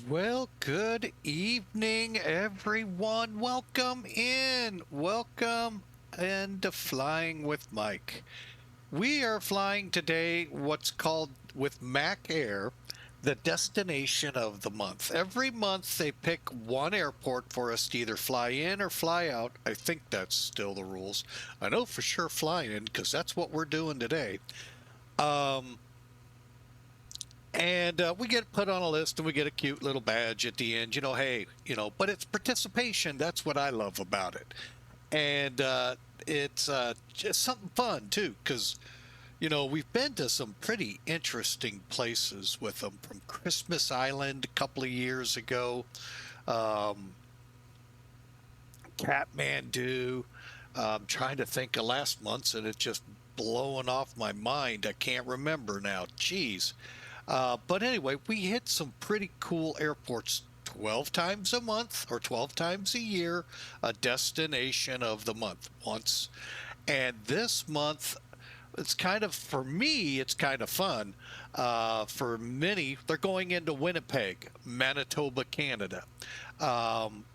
Well, good evening, everyone. Welcome in. Welcome into Flying with Mike. We are flying today what's called with MACAIR the destination of the month. Every month they pick one airport for us to either fly in or fly out. I think that's still the rules. I know for sure fly in because that's what we're doing today. Um, and we get put on a list and we get a cute little badge at the end, hey, but it's participation. That's what I love about it. And it's just something fun too, because, we've been to some pretty interesting places with them, from Christmas Island a couple of years ago, um, Kathmandu. I'm trying to think of last month's and it's just blowing off my mind. I can't remember now. Jeez. But anyway, we hit some pretty cool airports 12 times a month or 12 times a year, a destination of the month once. And this month, it's kind of, for me, it's kind of fun. For many, they're going into Winnipeg, Manitoba, Canada.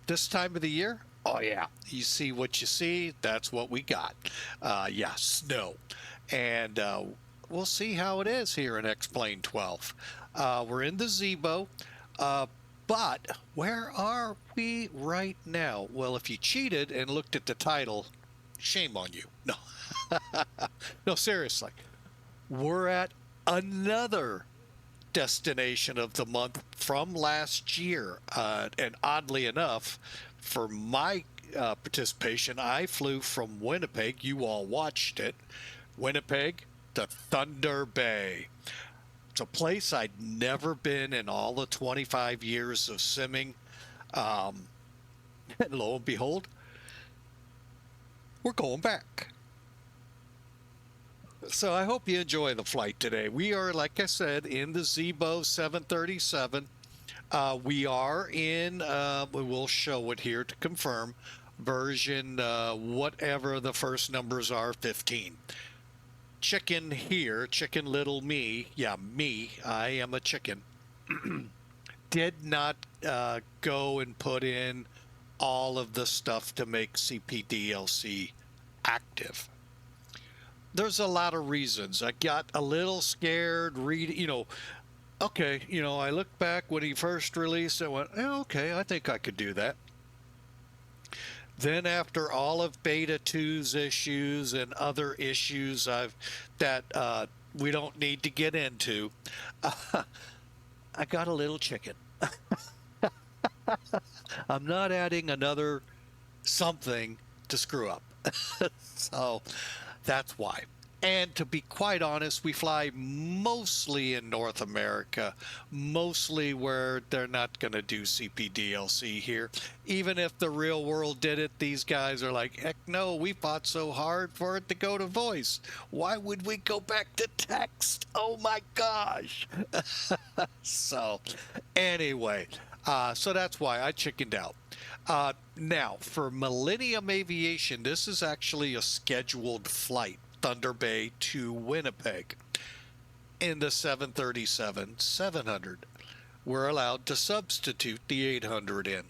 This time of the year, oh yeah, you see what you see. That's what we got. Yeah, snow. And we'll see how it is here in X-Plane 12. We're in the Zibo, but where are we right now? Well, if you cheated and looked at the title, shame on you. No, no, seriously. We're at another destination of the month from last year. And oddly enough, for my participation, I flew from Winnipeg. You all watched it. Winnipeg to Thunder Bay. It's a place I'd never been in all the 25 years of simming. And lo and behold, we're going back. So I hope you enjoy the flight today. We are, like I said, in the Zibo 737. We are in, we will show it here to confirm, version whatever the first numbers are, 15. Chicken here, chicken little me, yeah, me, I am a chicken, did not go and put in all of the stuff to make CPDLC active. There's a lot of reasons. I got a little scared okay, I looked back when he first released it, went, okay, I think I could do that. Then after all of Beta 2's issues and other issues that we don't need to get into, I got a little chicken. I'm not adding another something to screw up. So that's why. And to be quite honest, we fly mostly in North America, mostly where they're not going to do CPDLC here. Even if the real world did it, these guys are like, heck no, we fought so hard for it to go to voice. Why would we go back to text? Oh my gosh. So anyway, so that's why I chickened out. Now, for Millennium Aviation, this is actually a scheduled flight, Thunder Bay to Winnipeg. In the 737-700, we're allowed to substitute the 800 in.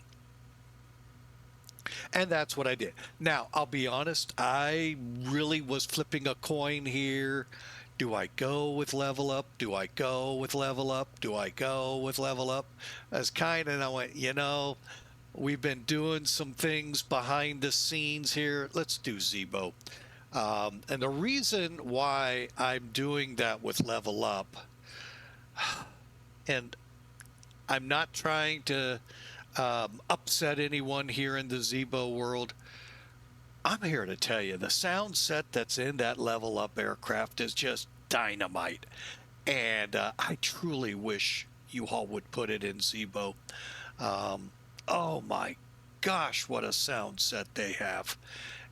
And that's what I did. Now, I'll be honest, I really was flipping a coin here. Do I go with LevelUp? Do I go with LevelUp? Do I go with LevelUp? As kind of, and I went, we've been doing some things behind the scenes here. Let's do Zibo. And the reason why I'm doing that with LevelUp, and I'm not trying to upset anyone here in the Zibo world, I'm here to tell you the sound set that's in that LevelUp aircraft is just dynamite. And I truly wish you all would put it in Zibo. Oh my gosh, what a sound set they have.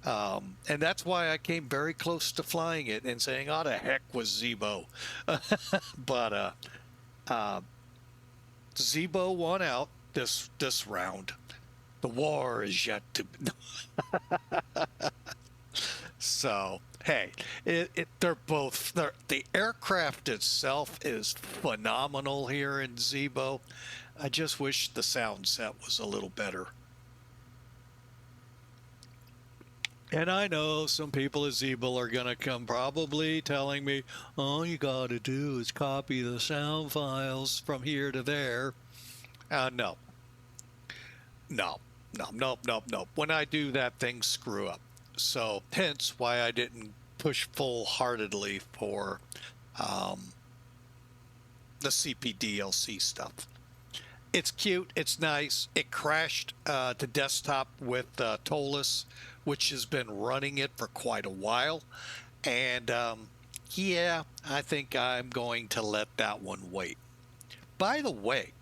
And that's why I came very close to flying it and saying, oh, the heck was Zibo. But Zibo won out this round. The war is yet to So, hey, they're the aircraft itself is phenomenal here in Zibo. I just wish the sound set was a little better. And I know some people at Zibo are going to come probably telling me, all you got to do is copy the sound files from here to there. No. No. No, nope, nope, nope. When I do that, things screw up. So hence why I didn't push full-heartedly for the CPDLC stuff. It's cute. It's nice. It crashed the desktop with Tolus, which has been running it for quite a while. And yeah, I think I'm going to let that one wait. By the way,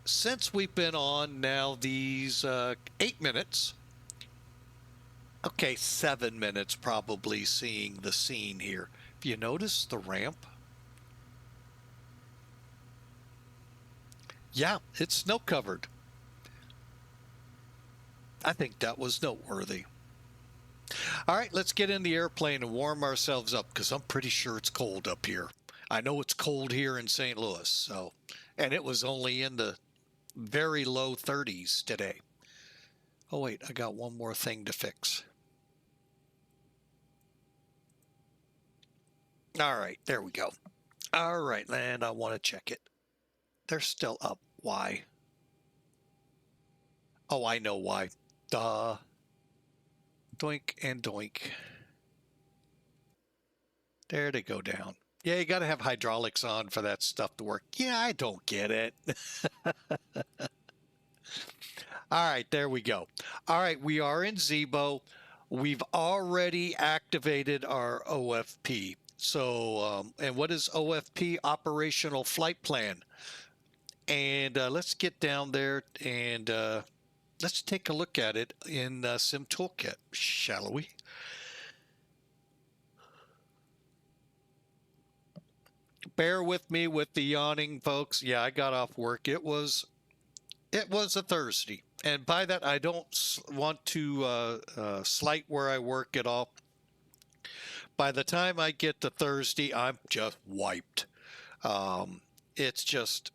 since we've been on now these 8 minutes, okay, 7 minutes probably seeing the scene here. If you notice the ramp, yeah, it's snow covered. I think that was noteworthy. All right, let's get in the airplane and warm ourselves up because I'm pretty sure it's cold up here. I know it's cold here in St. Louis, so, and it was only in the very low 30s today. Oh wait, I got one more thing to fix. All right, there we go. All right, and I want to check it. They're still up. Why? Oh, I know why. Duh. Doink and doink. There they go down. Yeah, you got to have hydraulics on for that stuff to work. Yeah, I don't get it. All right, there we go. All right, we are in Zibo. We've already activated our OFP. So, and what is OFP? Operational Flight Plan. And let's get down there and let's take a look at it in Sim Toolkit, shall we? Bear with me with the yawning, folks. Yeah, I got off work. It was a Thursday, and by that I don't want to slight where I work at all. By the time I get to Thursday, I'm just wiped. It's just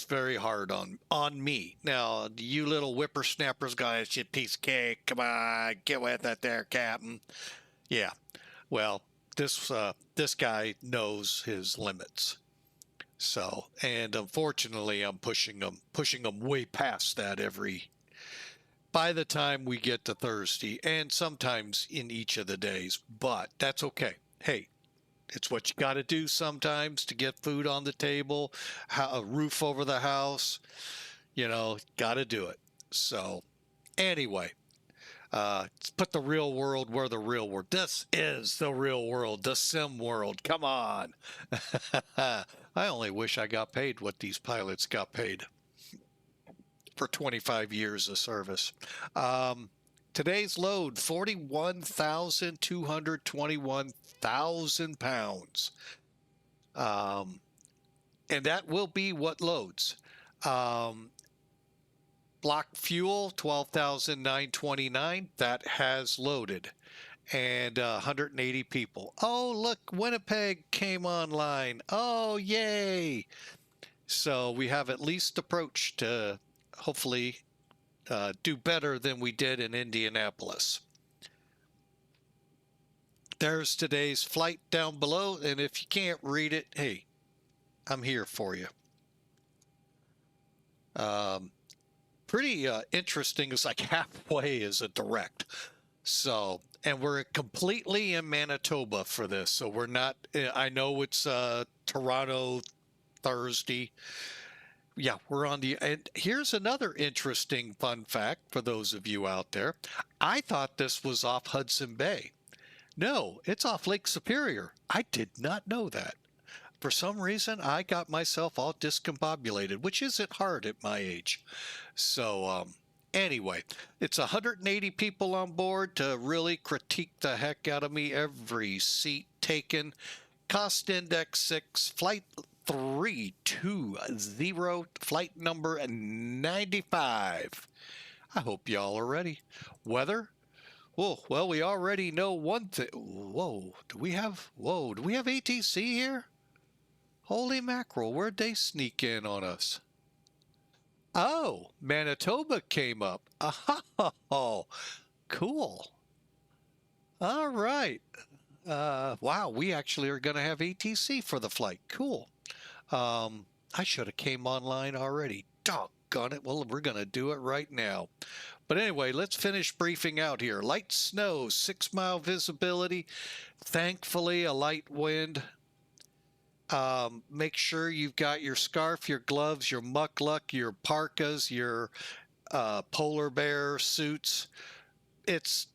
very hard on me. Now, you little whippersnappers, guys, you piece of cake. Come on, get with it there, Captain. Yeah, well, this guy knows his limits. So, and unfortunately, I'm pushing them way past that by the time we get to Thursday, and sometimes in each of the days. But that's okay. Hey, it's what you got to do sometimes to get food on the table, a roof over the house. You know, got to do it. So, anyway. Let's put the real world where the real world. This is the real world, the sim world. Come on. I only wish I got paid what these pilots got paid for 25 years of service. Today's load, 41,221,000 pounds. And that will be what loads. Block fuel, 12,929. That has loaded. And 180 people. Oh, look, Winnipeg came online. Oh, yay. So we have at least approached to hopefully do better than we did in Indianapolis. There's today's flight down below. And if you can't read it, hey, I'm here for you. Pretty interesting. It's like halfway is a direct. So, and we're completely in Manitoba for this. So we're not, I know it's Toronto Thursday. Yeah, we're on the, and here's another interesting fun fact for those of you out there. I thought this was off Hudson Bay. No, it's off Lake Superior. I did not know that. For some reason, I got myself all discombobulated, which isn't hard at my age. So, anyway, it's 180 people on board to really critique the heck out of me. Every seat taken. Cost index 6, flight 320, flight number 95. I hope y'all are ready. Weather? Whoa, well, we already know one thing. Whoa, do we have ATC here? Holy mackerel, where'd they sneak in on us? Oh, Manitoba came up. Oh, cool. All right. Wow, we actually are going to have ATC for the flight. Cool. I should have came online already. Doggone it. Well, we're going to do it right now. But anyway, let's finish briefing out here. Light snow, 6-mile visibility. Thankfully, a light wind. Make sure you've got your scarf, your gloves, your muckluck, your parkas, your polar bear suits. It's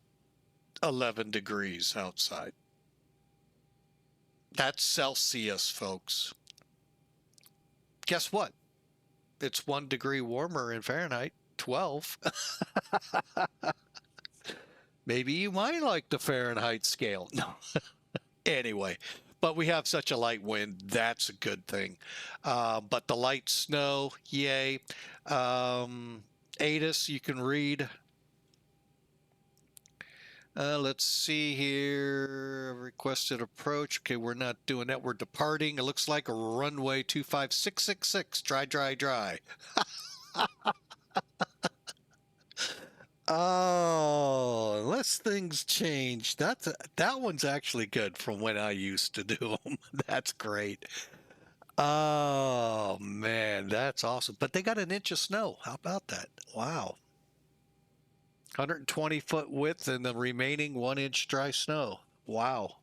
11 degrees outside. That's Celsius, folks. Guess what? It's 1 degree warmer in Fahrenheit, 12. Maybe you might like the Fahrenheit scale. No. Anyway, but we have such a light wind. That's a good thing. But the light snow, yay. ATIS, you can read. Let's see here. Requested approach. Okay, we're not doing that. We're departing. It looks like a runway 25666. Dry. Oh, unless things change. That one's actually good from when I used to do them. That's great. Oh man, that's awesome. But they got an inch of snow. How about that? Wow. 120-foot width and the remaining 1-inch dry snow. Wow.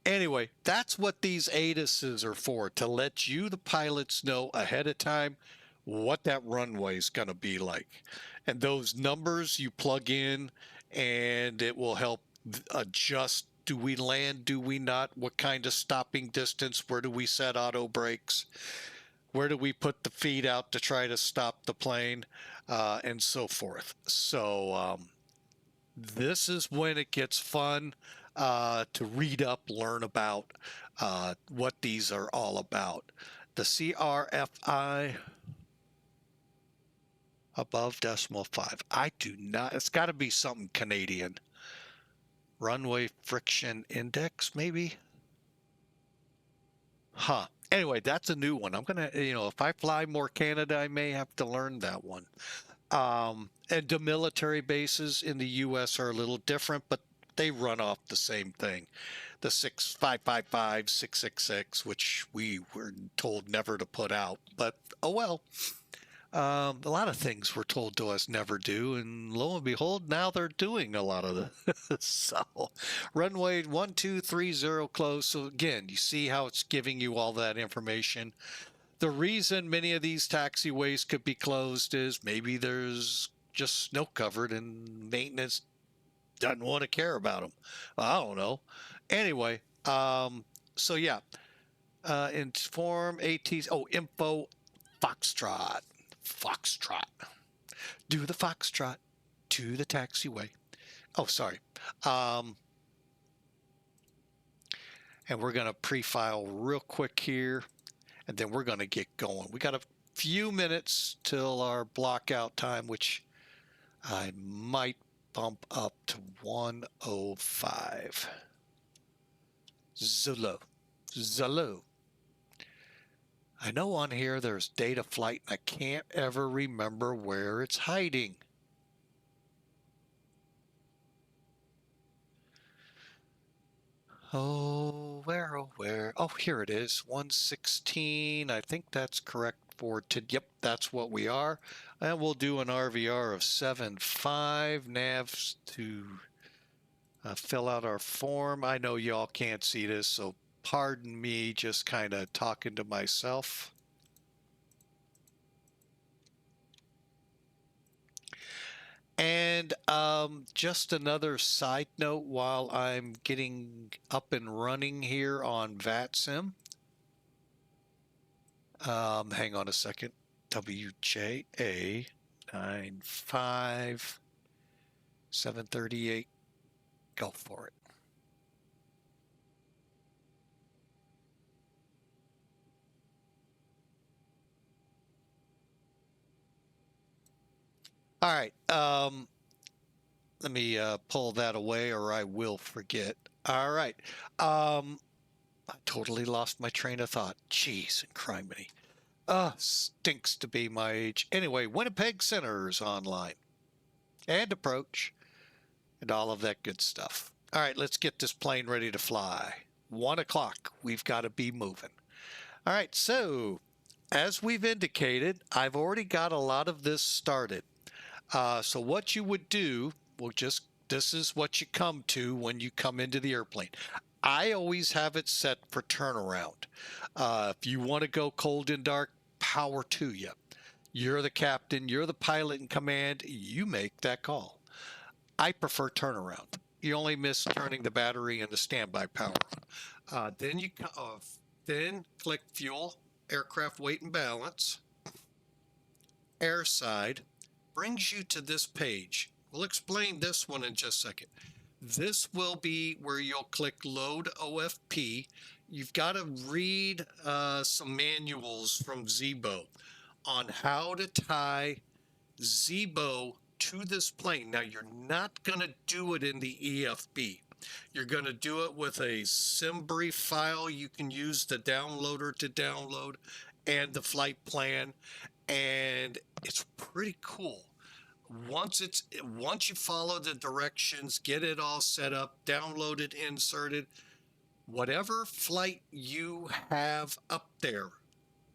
Anyway, that's what these ATISs are for, to let you, the pilots, know ahead of time what that runway is going to be like. And those numbers you plug in, and it will help adjust. Do we land? Do we not? What kind of stopping distance? Where do we set auto brakes? Where do we put the feet out to try to stop the plane? And so forth. So this is when it gets fun to read up, learn about what these are all about. The CRFI above 0.5. I do not. It's got to be something Canadian. Runway friction index, maybe? Huh. Anyway, that's a new one. I'm going to, if I fly more Canada, I may have to learn that one. And the military bases in the U.S. are a little different, but they run off the same thing. The 6555, 666, which we were told never to put out. But, oh well. A lot of things were told to us never do, and lo and behold, now they're doing a lot of the so runway 1230 closed. So again, you see how it's giving you all that information. The reason many of these taxiways could be closed is maybe there's just snow covered and maintenance doesn't want to care about them. I don't know. Anyway, so yeah, inform ATC. Oh, info Foxtrot. Do the Foxtrot to the taxiway. Oh, sorry. And we're going to pre-file real quick here, and then we're going to get going. We got a few minutes till our blockout time, which I might bump up to 1:05. Zulu. I know on here there's data flight, and I can't ever remember where it's hiding. Oh, where? Oh, here it is, 116. I think that's correct for yep, that's what we are. And we'll do an RVR of 7.5 navs to fill out our form. I know y'all can't see this, so pardon me just kind of talking to myself. And just another side note while I'm getting up and running here on VATSIM. Hang on a second. WJA 95 738. Go for it. All right. Let me pull that away or I will forget. All right. I totally lost my train of thought. Jeez and criminy. Stinks to be my age. Anyway, Winnipeg Center's online. And approach. And all of that good stuff. All right, let's get this plane ready to fly. 1 o'clock. We've got to be moving. All right, so as we've indicated, I've already got a lot of this started. So what you would do, this is what you come to when you come into the airplane. I always have it set for turnaround. If you want to go cold and dark, power to you. You're the captain, you're the pilot in command, you make that call. I prefer turnaround. You only miss turning the battery and the standby power on. Then click fuel, aircraft weight and balance, air side, brings you to this page. We'll explain this one in just a second. This will be where you'll click load OFP. You've got to read some manuals from Zibo on how to tie Zibo to this plane. Now, you're not going to do it in the EFB. You're going to do it with a SimBrief file. You can use the downloader to download and the flight plan, and it's pretty cool. Once you follow the directions, get it all set up, download it, inserted, whatever flight you have up there,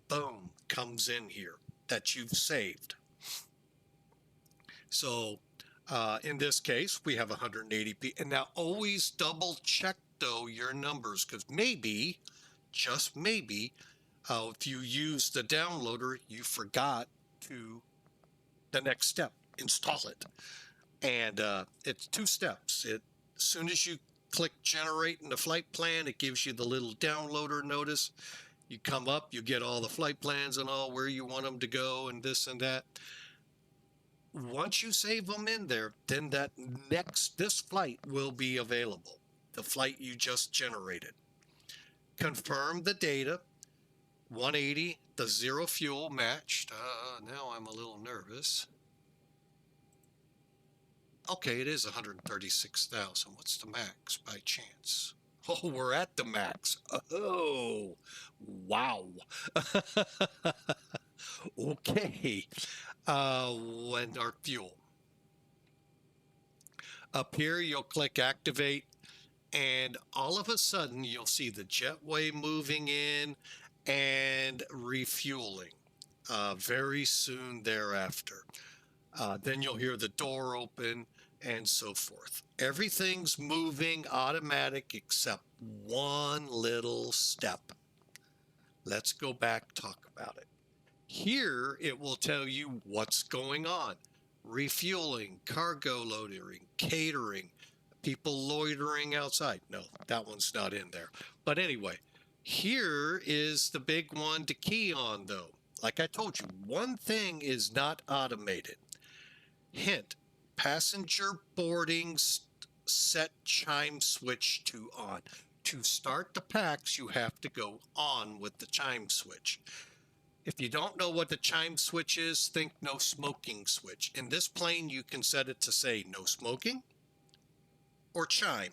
boom, comes in here that you've saved. So in this case, we have 180p. And now always double check, though, your numbers, because maybe, just maybe, if you use the downloader, you forgot to the next step, install it. And it's 2 steps. As soon as you click generate in the flight plan, it gives you the little downloader notice. You come up, you get all the flight plans and all where you want them to go and this and that. Once you save them in there, then this flight will be available, the flight you just generated. Confirm the data, 180, the 0 fuel matched. Now I'm a little nervous. Okay, it is 136,000. What's the max by chance? Oh, we're at the max. Oh, wow. Okay. And our fuel. Up here, you'll click activate, and all of a sudden, you'll see the jetway moving in and refueling very soon thereafter. Then you'll hear the door open and so forth. Everything's moving automatic except one little step. Let's go back, talk about it. Here, it will tell you what's going on. Refueling, cargo loading, catering, people loitering outside. No, that one's not in there. But anyway, here is the big one to key on, though. Like I told you, one thing is not automated. Hint, passenger boarding set chime switch to on. To start the packs, you have to go on with the chime switch. If you don't know what the chime switch is, think no smoking switch. In this plane, you can set it to say no smoking or chime.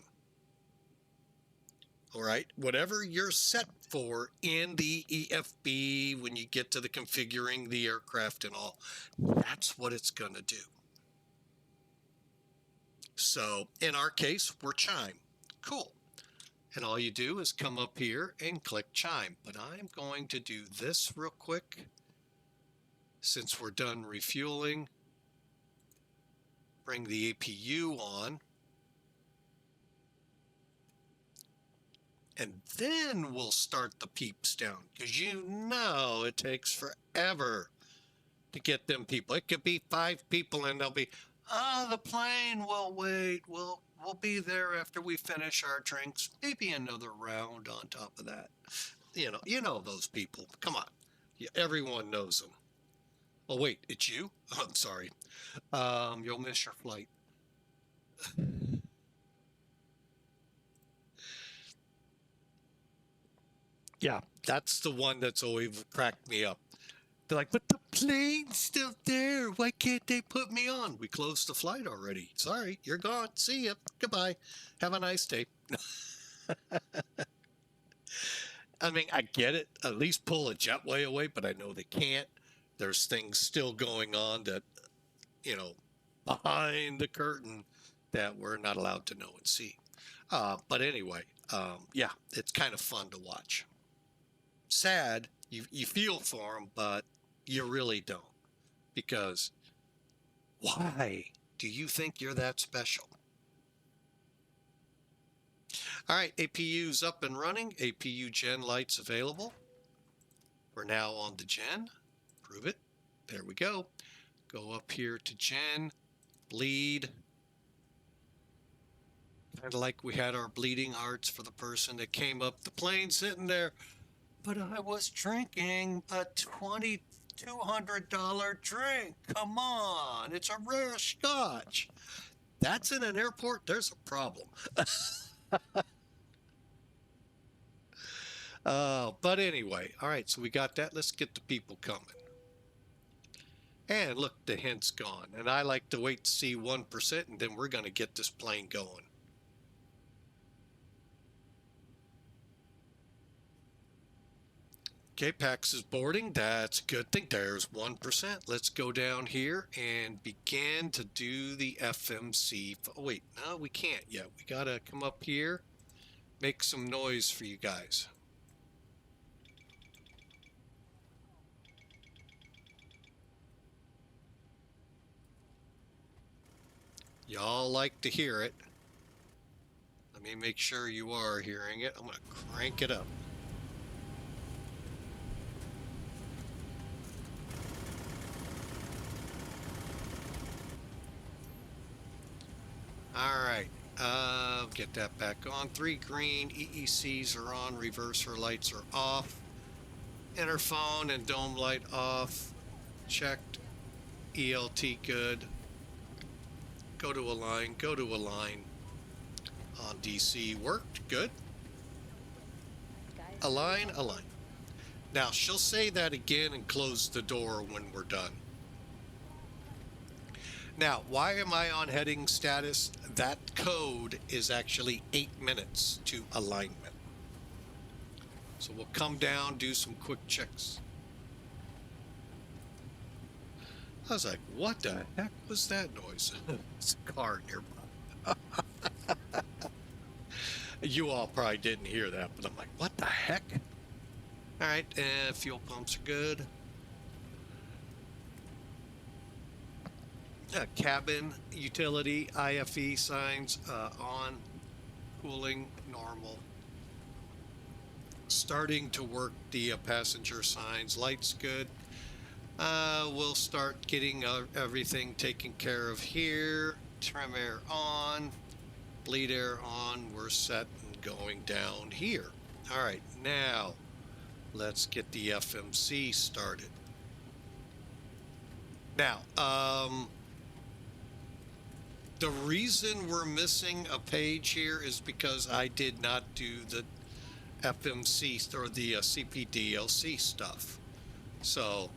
All right, whatever you're set for in the EFB when you get to the configuring the aircraft and all, that's what it's going to do. So in our case, we're chime. Cool. And all you do is come up here and click chime. But I'm going to do this real quick. Since we're done refueling, bring the APU on. And then we'll start the peeps down. Because you know it takes forever to get them people. It could be 5 people and they'll be, the plane will wait. We'll be there after we finish our drinks. Maybe another round on top of that. You know those people. Come on. Everyone knows them. Oh, wait, it's you? Oh, I'm sorry. You'll miss your flight. Yeah, that's the one that's always cracked me up. They're like, but the plane's still there. Why can't they put me on? We closed the flight already. Sorry, you're gone. See ya. Goodbye. Have a nice day. I mean, I get it. At least pull a jetway away, but I know they can't. There's things still going on that, you know, behind the curtain that we're not allowed to know and see. But anyway, yeah, it's kind of fun to watch. Sad, you feel for them, but you really don't. Because why do you think you're that special? All right, APU's up and running. APU Gen lights available. We're now on the Gen. Prove it. There we go. Go up here to Gen, bleed. Kind of like we had our bleeding hearts for the person that came up the plane sitting there. But I was drinking a $2,200 drink. Come on, it's a rare scotch. That's in an airport, there's a problem. But anyway, all right, so we got that. Let's get the people coming. And look, the hint's gone. And I like to wait to see 1%, and then we're going to get this plane going. Okay, PAX is boarding. That's a good thing. There's 1%. Let's go down here and begin to do the FMC. Oh, wait, no, we can't yet. We got to come up here, make some noise for you guys. Y'all like to hear it. Let me make sure you are hearing it. I'm going to crank it up. All right, get that back on. 3 green, EECs are on, reverser lights are off. Interphone and dome light off. Checked. ELT good. Go to align, go to align. On DC worked, good. Align, align. Now she'll say that again and close the door when we're done. Now, why am I on heading status? That code is actually 8 minutes to alignment. So we'll come down, do some quick checks. I was like, what the heck was that noise? It's a car nearby. You all probably didn't hear that, but I'm like, what the heck? All right, fuel pumps are good. Cabin utility IFE signs on, cooling normal. Starting to work the passenger signs, lights good. We'll start getting everything taken care of here. Trim air on, bleed air on. We're set and going down here. All right, now let's get the FMC started. Now, the reason we're missing a page here is because I did not do the FMC or the CPDLC stuff. So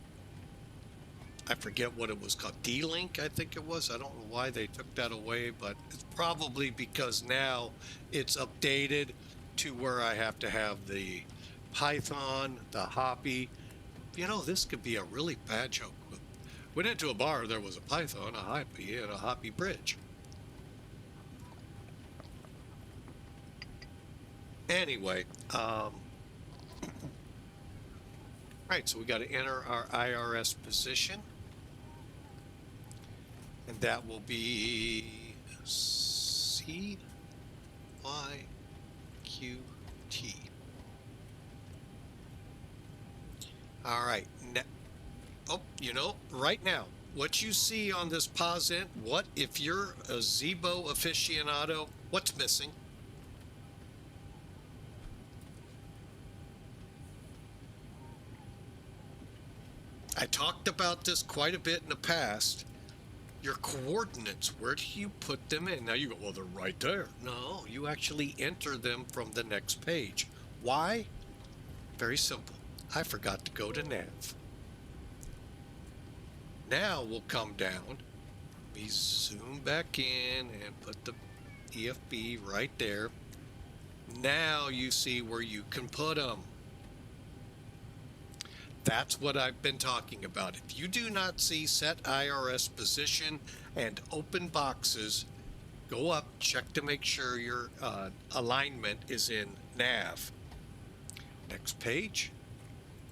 I forget what it was called. D-Link, I think it was. I don't know why they took that away, but it's probably because now it's updated to where I have to have the Python, the Hoppy. You know, this could be a really bad joke. Went into a bar, there was a Python, a Hoppy, and a Hoppy bridge. Anyway, right, so we got to enter our IRS position, and that will be CYQT. All right, oh, you know, right now, what you see on this POSINT, what if you're a Zibo aficionado, what's missing? I talked about this quite a bit in the past. Your coordinates, where do you put them in? Now you go, well, they're right there. No, you actually enter them from the next page. Why? Very simple. I forgot to go to Nav. Now we'll come down. We zoom back in and put the EFB right there. Now you see where you can put them. That's what I've been talking about. If you do not see set IRS position and open boxes, go up, check to make sure your alignment is in nav. Next page.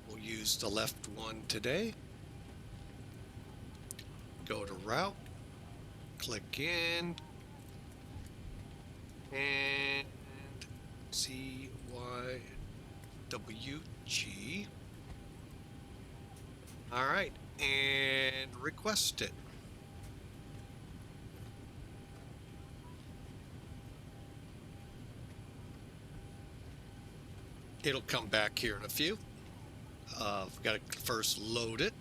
We'll use the left one today. Go to route, click in, and CYWG. All right, and request it. It'll come back here in a few. We've got to first load it,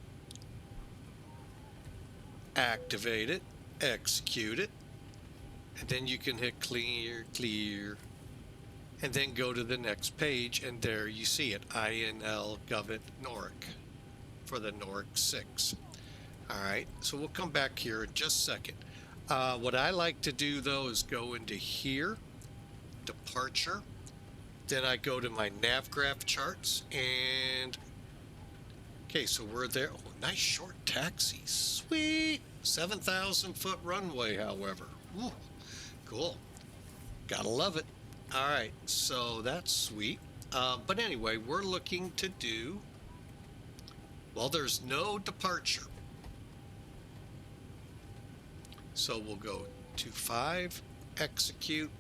activate it, execute it, and then you can hit clear, and then go to the next page, and there you see it, INL Govit Noric for the Noric 6. All right, so we'll come back here in just a second. What I like to do though is go into here, departure, then I go to my Navigraph charts, and okay, so we're there. Oh, nice short taxi, sweet. 7,000 foot runway, however. Ooh, cool. Gotta love it. All right, so that's sweet. But anyway, we're looking to do, well, there's no departure. So we'll go to 5, execute.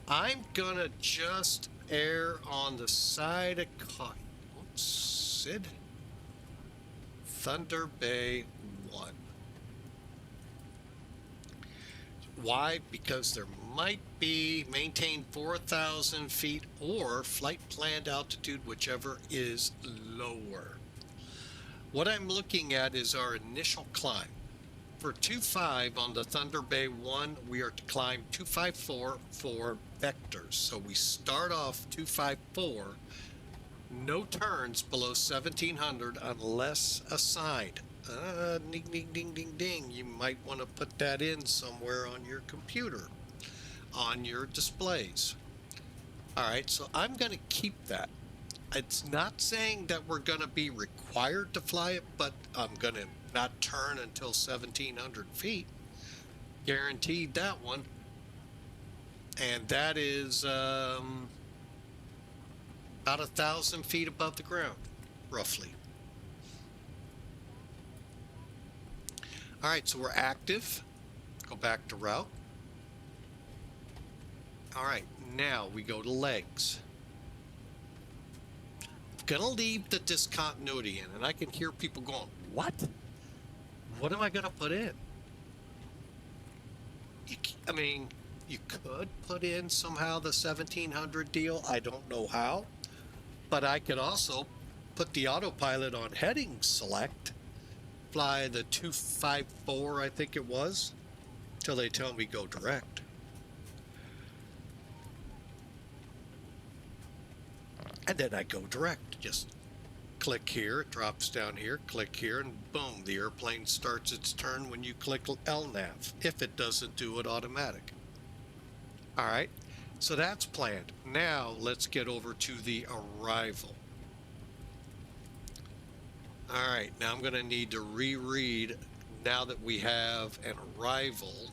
I'm gonna just err on the side of caution. Oops, Sid. Thunder Bay 1. Why? Because there might be maintained 4,000 feet or flight planned altitude, whichever is lower. What I'm looking at is our initial climb. For 2.5 on the Thunder Bay 1, we are to climb 254 for vectors. So we start off 254, no turns below 1,700 unless assigned. Ding, ding, ding, ding, ding. You might want to put that in somewhere on your computer, on your displays. All right, so I'm going to keep that. It's not saying that we're going to be required to fly it, but I'm going to not turn until 1,700 feet. Guaranteed that one. And that is about 1,000 feet above the ground, roughly. All right, so we're active. Go back to route. All right, now we go to legs. I'm gonna leave the discontinuity in, and I can hear people going, what? What am I gonna put in? I mean, you could put in somehow the 1,700 deal. I don't know how, but I could also put the autopilot on heading select, fly the 254, I think it was, till they tell me go direct. And then I go direct. Just click here, it drops down here, click here, and boom, the airplane starts its turn when you click LNAV, if it doesn't do it automatic. All right, so that's planned. Now let's get over to the arrival. All right, now I'm going to need to reread now that we have an arrival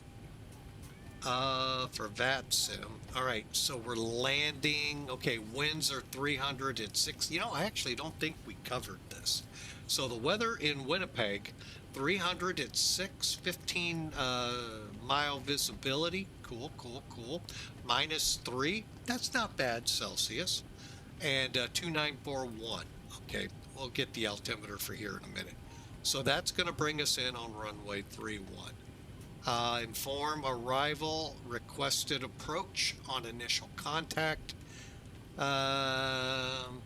for VATSIM. All right, so we're landing. Okay, winds are 306. You know, I actually don't think we covered this. So the weather in Winnipeg, 306, 15 mile visibility. Cool, cool, cool. -3. That's not bad Celsius. And 2941. Okay, we'll get the altimeter for here in a minute. So that's going to bring us in on runway 31. Inform arrival, requested approach on initial contact. And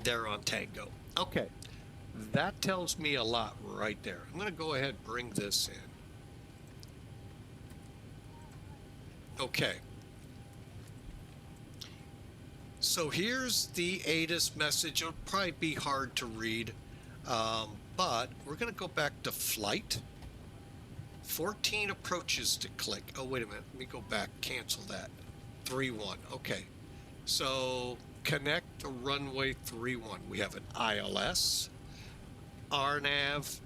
they're on Tango. Okay, that tells me a lot right there. I'm going to go ahead and bring this in. Okay. So here's the ATIS message. It'll probably be hard to read, but we're going to go back to flight. 14 approaches to click. Oh, wait a minute. Let me go back. Cancel that. 3-1. Okay. So connect the runway 3-1. We have an ILS, RNAV.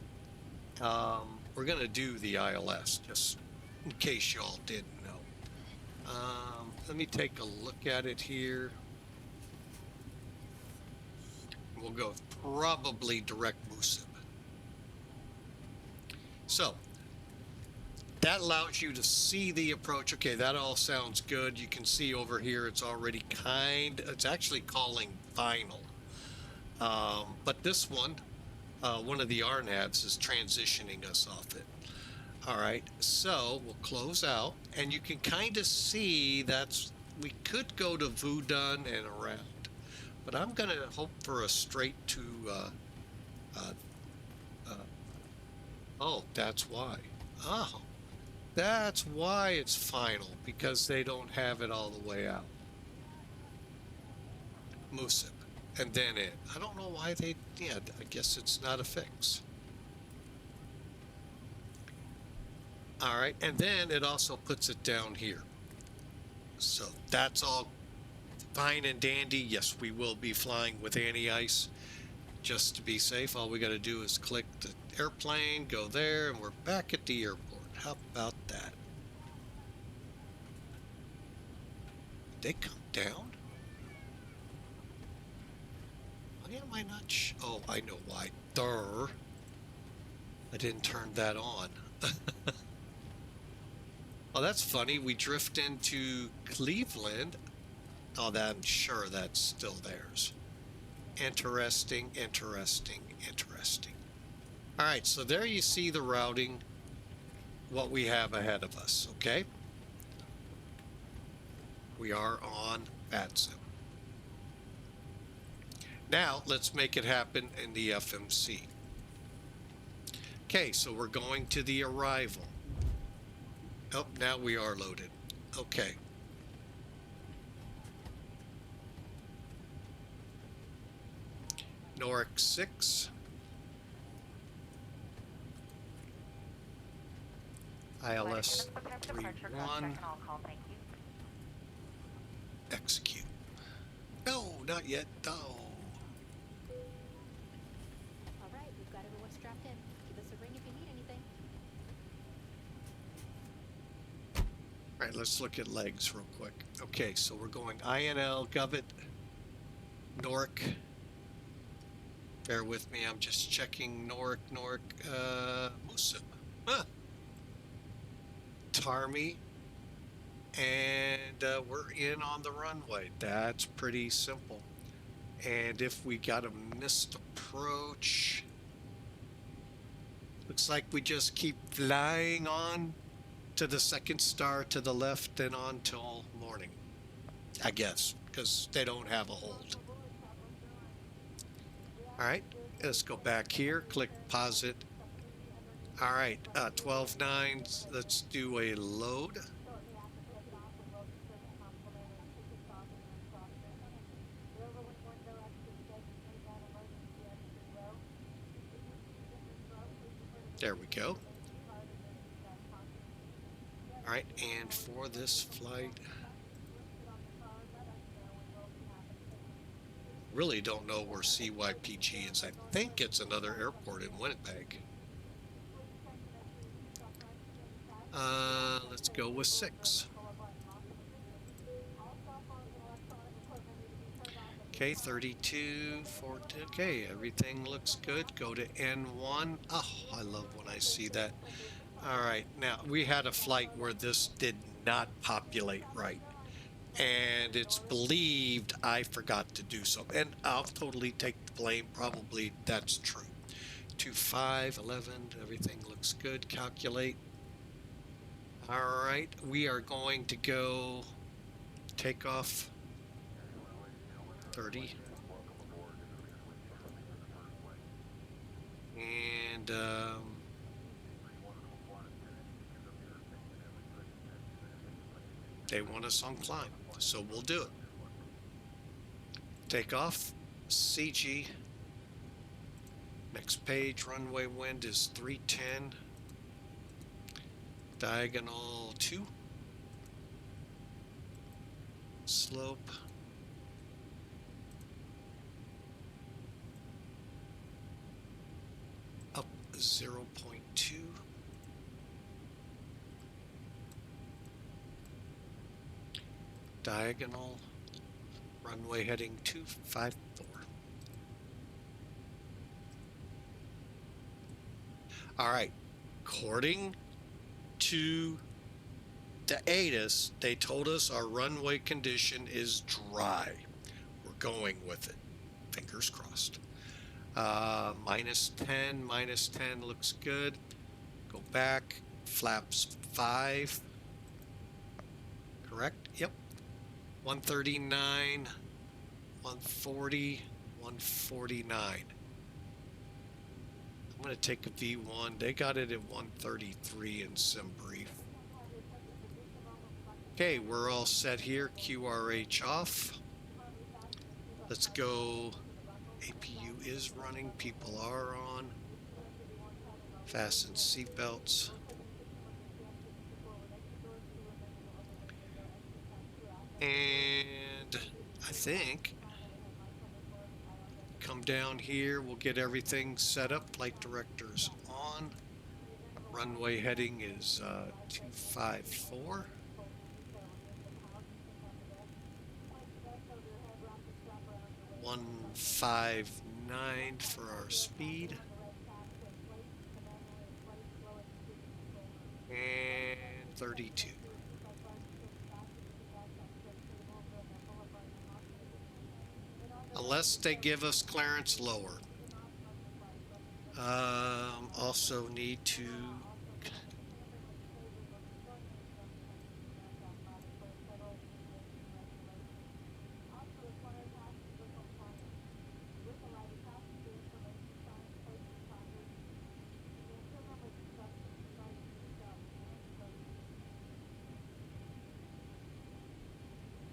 We're going to do the ILS just in case y'all didn't know. Let me take a look at it here. We'll go probably direct MUSIB. So that allows you to see the approach. Okay, that all sounds good. You can see over here it's already it's actually calling final. But this one of the RNAVs is transitioning us off it. All right, so we'll close out, and you can kind of see we could go to VUDUN and around, but I'm going to hope for a straight to, oh, that's why. Oh, that's why it's final, because they don't have it all the way out. MUSIB, and then it. I don't know why I guess it's not a fix. All right, and then it also puts it down here. So that's all fine and dandy. Yes, we will be flying with anti-ice. Just to be safe, all we got to do is click the airplane, go there, and we're back at the airport. How about that? Did they come down? Why am I not oh, I know why. Durr. I didn't turn that on. Oh, that's funny. We drift into Cleveland. Oh, I'm sure that's still theirs. Interesting, interesting, interesting. All right, so there you see the routing, what we have ahead of us, okay? We are on VATSIM. Now, let's make it happen in the FMC. Okay, so we're going to the arrival. Oh, now we are loaded. Okay. Noric 6. ILS 3-1. Execute. No, not yet. No. All right, we've got everyone strapped in. Give us a ring if you need anything. All right, let's look at legs real quick. Okay, so we're going INL, Govit, Noric. Bear with me, I'm just checking Noric, MUSIB. Huh. Tarmy. And we're in on the runway. That's pretty simple. And if we got a missed approach, looks like we just keep flying on to the second star to the left and on till morning, I guess, because they don't have a hold. All right, let's go back here, click pause it. All right, 12.9, let's do a load. There we go. All right, and for this flight, really don't know where CYPG is. I think it's another airport in Winnipeg. Let's go with 6. Okay, 32, 14. Okay, everything looks good. Go to N1. Oh, I love when I see that. All right, now we had a flight where this did not populate right, and it's believed I forgot to do so, and I'll totally take the blame. Probably that's true. 25, 11, everything looks good. Calculate. All right, we are going to go take off 30. And they want us on climb, so we'll do it. Take off, CG. Next page, runway wind is 310. Diagonal 2. Slope. Up 0.2. Diagonal. Runway heading 254. All right. According to the ATIS, they told us our runway condition is dry. We're going with it. Fingers crossed. -10, -10 looks good. Go back. Flaps 5. Correct? Yep. 139, 140, 149. I'm going to take a V1. They got it at 133 in SimBrief. Okay, we're all set here. QRH off. Let's go. APU is running. People are on. Fasten seatbelts. And I think come down here, we'll get everything set up. Flight director's on. Runway heading is 254. $159 for our speed. And 32. Unless they give us clearance lower. Also need to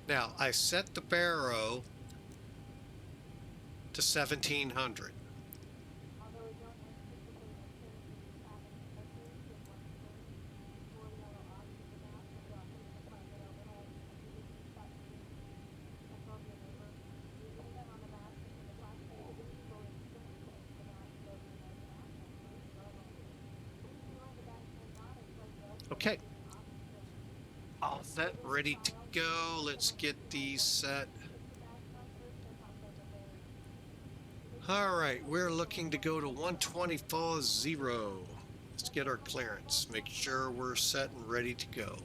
now I set the baro to 1700. Okay. All set, ready to go. Let's get these set. All right, we're looking to go to 124.0. Let's get our clearance. Make sure we're set and ready to go.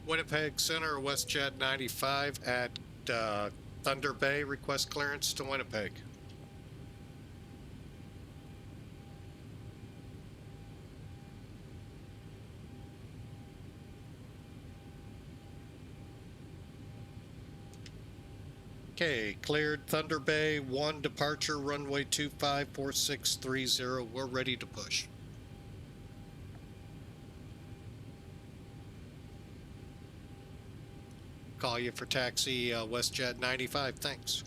Winnipeg Center, WestJet 95 at Thunder Bay. Request clearance to Winnipeg. Okay, cleared Thunder Bay, 1 departure, runway 254630. We're ready to push. Call you for taxi, WestJet 95, thanks.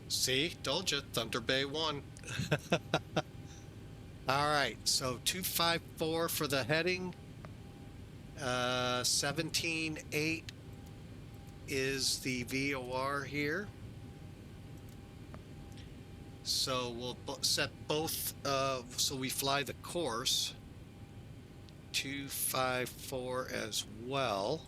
See, told you, Thunder Bay 1. All right, so 254 for the heading. 17.8 is the VOR here. So we'll set both, so we fly the course. 254 as well.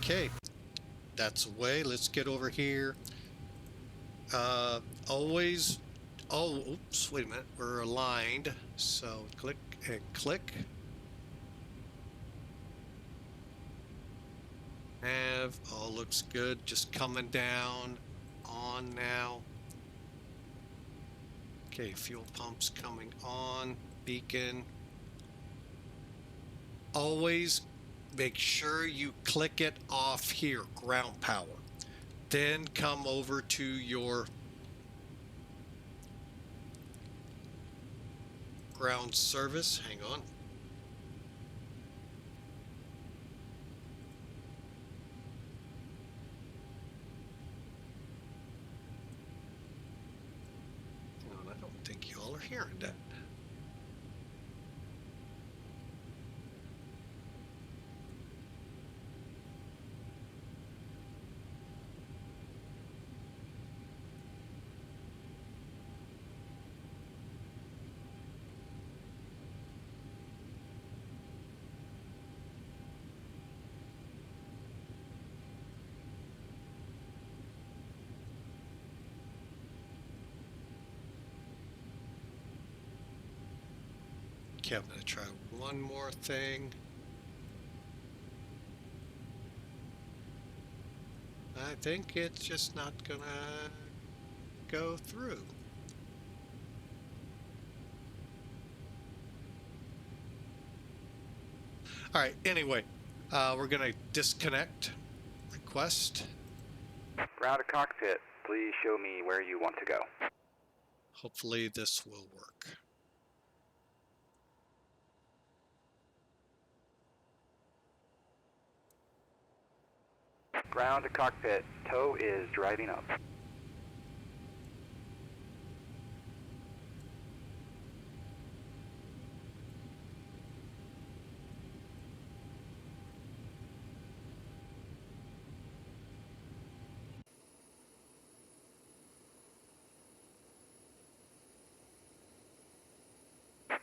Okay, that's away. Let's get over here. Always Oh, oops, wait a minute. We're aligned. So click and click. All looks good. Just coming down. On now. Okay, fuel pumps coming on. Beacon. Always make sure you click it off here, ground power. Then come over to your ground service. Hang on. I don't think you all are hearing that. Okay, I'm going to try one more thing. I think it's just not going to go through. All right, anyway, we're going to disconnect. Request. Ground to cockpit. Please show me where you want to go. Hopefully this will work. Ground to cockpit. Tow is driving up.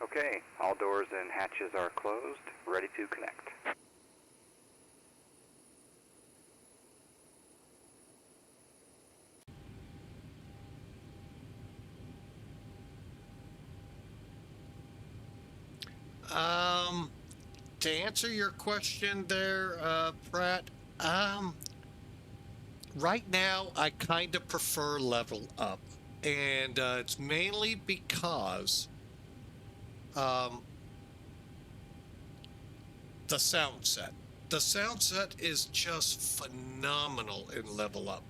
Okay, all doors and hatches are closed, ready to connect. To answer your question there, Pratt, right now I kind of prefer LevelUp, and it's mainly because the sound set. The sound set is just phenomenal in LevelUp.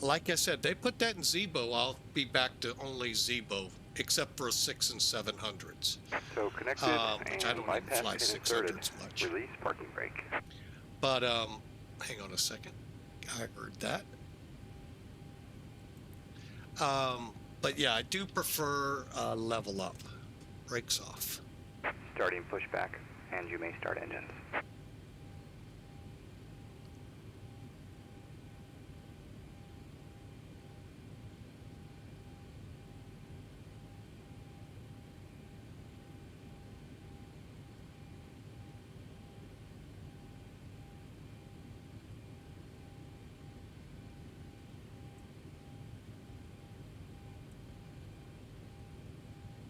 Like I said, they put that in Zibo. I'll be back to only Zibo, except for 6 and 700s. So connected which I and don't even bypass fly pin 600s inserted. much. Release parking brake. But hang on a second. I heard that. But yeah, I do prefer LevelUp. Brakes off. Starting pushback, and you may start engines.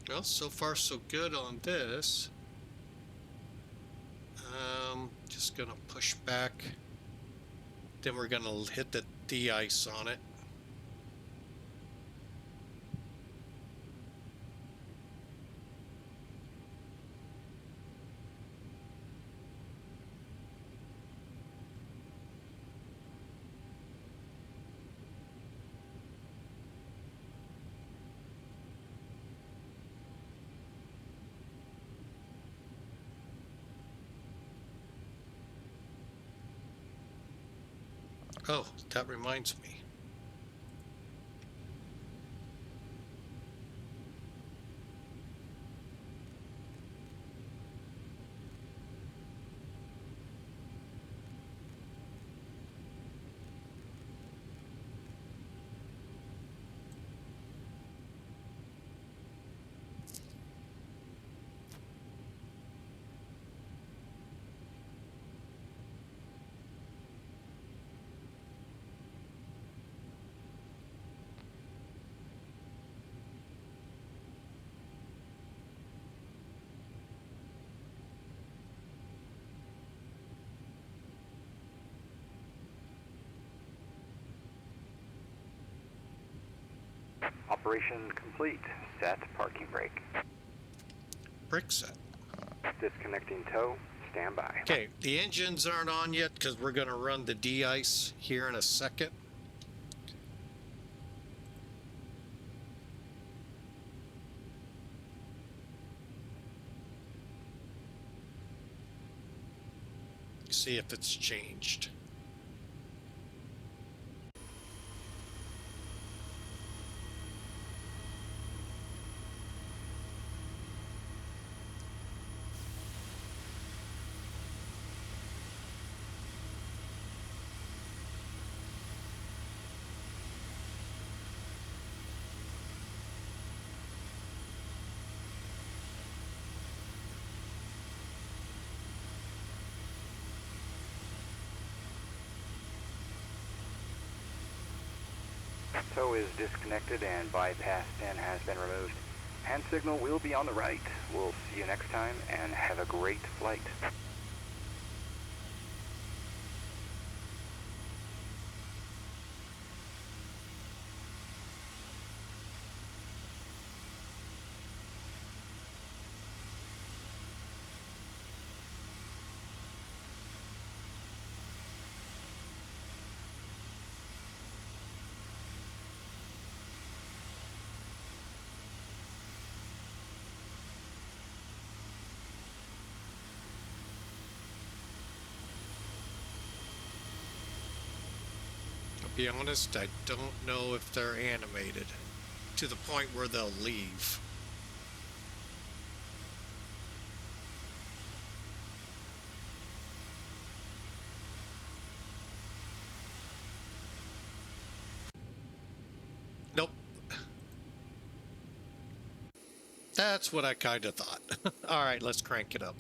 Well, so far so good on this. Just gonna push back. Then we're gonna hit the de-ice on it. Oh, that reminds me. Operation complete. Set parking brake. Brick set. Disconnecting tow. Stand by. Okay, the engines aren't on yet because we're going to run the de-ice here in a second. See if it's changed. Tow is disconnected and bypass pin has been removed. Hand signal will be on the right. We'll see you next time and have a great flight. Be honest, I don't know if they're animated to the point where they'll leave. Nope. That's what I kind of thought. All right, let's crank it up.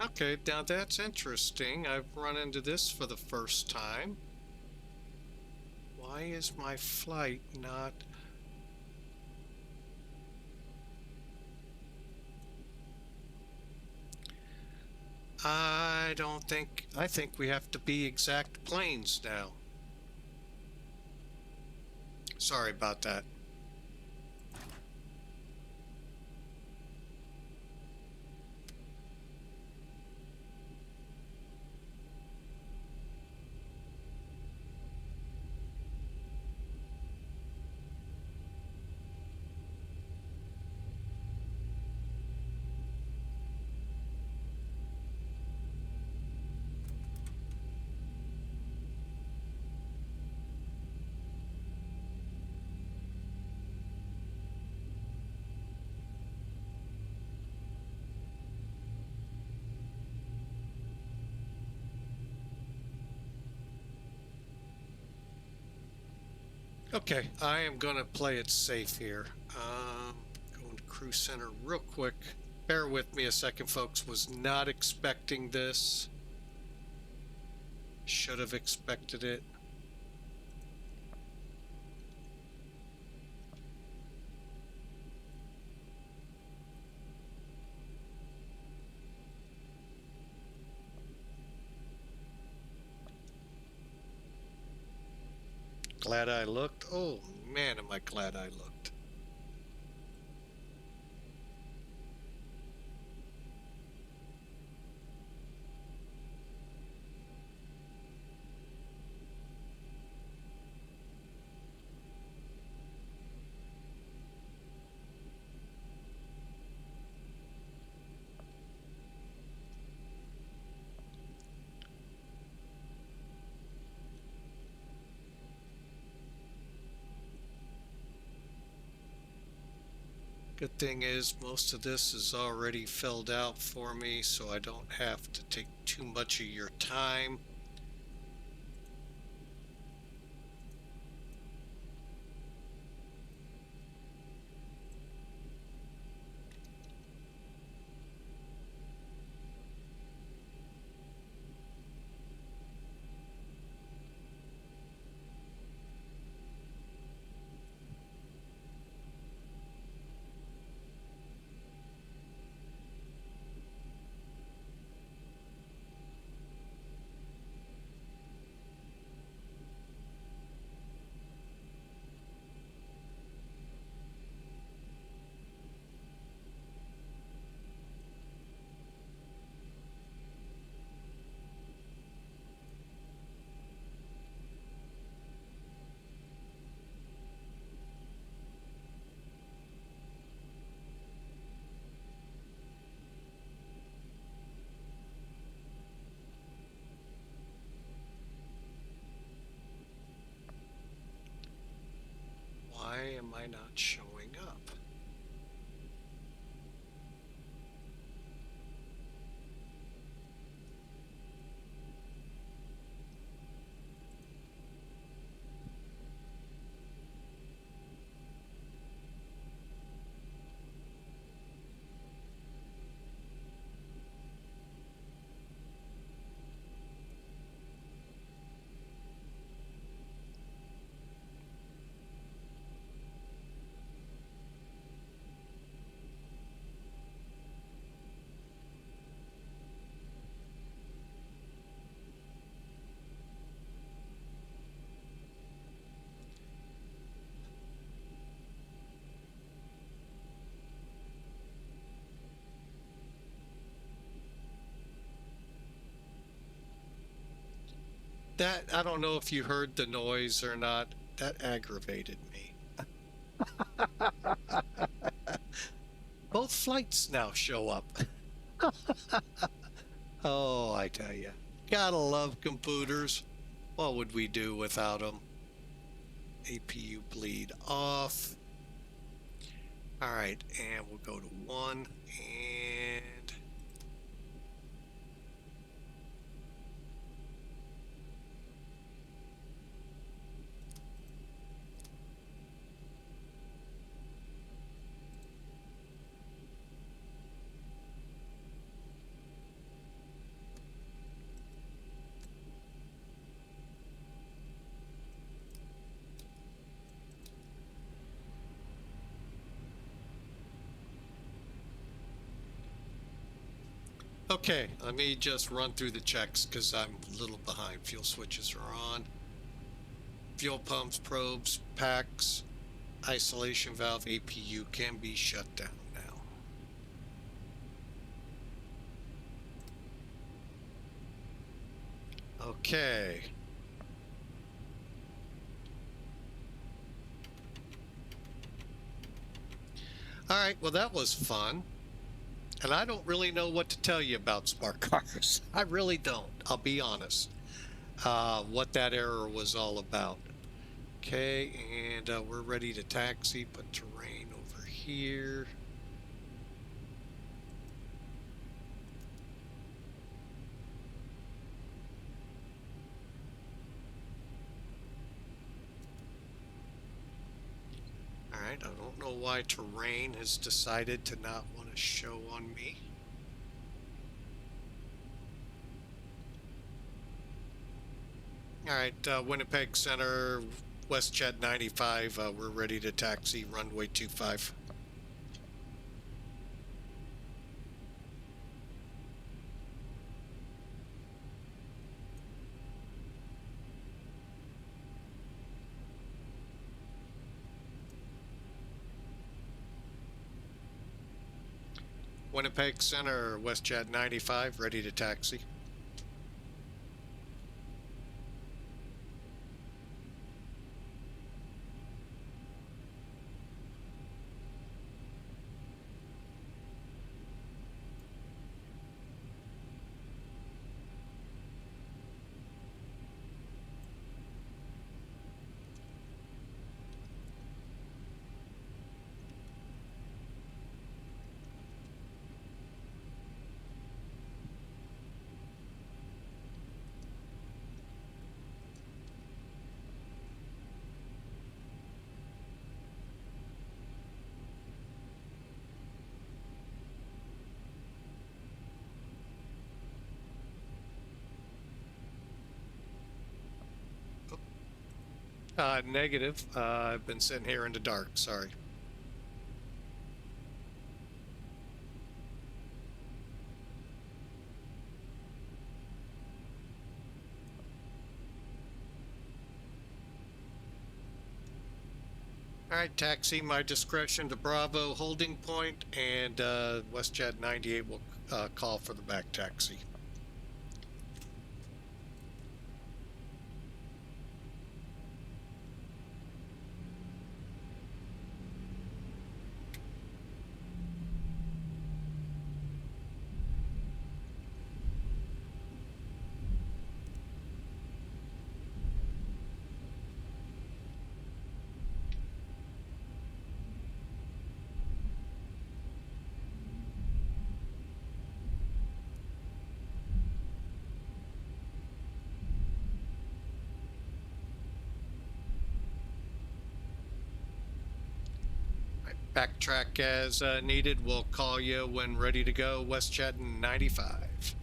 Okay, now that's interesting. I've run into this for the first time. Why is my flight not... I think we have to be exact planes now. Sorry about that. Okay, I am gonna play it safe here. Going to Crew Center real quick. Bear with me a second, folks. Was not expecting this. Should have expected it. Glad I looked. Oh man, am I glad I looked. Good thing is most of this is already filled out for me, so I don't have to take too much of your time. Why am I not showing up? That, I don't know if you heard the noise or not. That aggravated me. Both flights now show up. Oh, I tell you. Gotta love computers. What would we do without them? APU bleed off. All right, and we'll go to 1 and okay, let me just run through the checks because I'm a little behind. Fuel switches are on. Fuel pumps, probes, packs, isolation valve, APU can be shut down now. Okay. All right, well, that was fun. And I don't really know what to tell you about smart cars. I really don't. I'll be honest. What that error was all about. Okay, and we're ready to taxi. Put terrain over here. I don't know why terrain has decided to not want to show on me. All right, Winnipeg Center, WestJet 95, we're ready to taxi runway 25. Winnipeg Center, WestJet 95, ready to taxi. Negative. I've been sitting here in the dark. Sorry. All right, taxi, my discretion to Bravo holding point, and WestJet 98 will call for the back taxi. Backtrack as needed. We'll call you when ready to go. WestJet 95.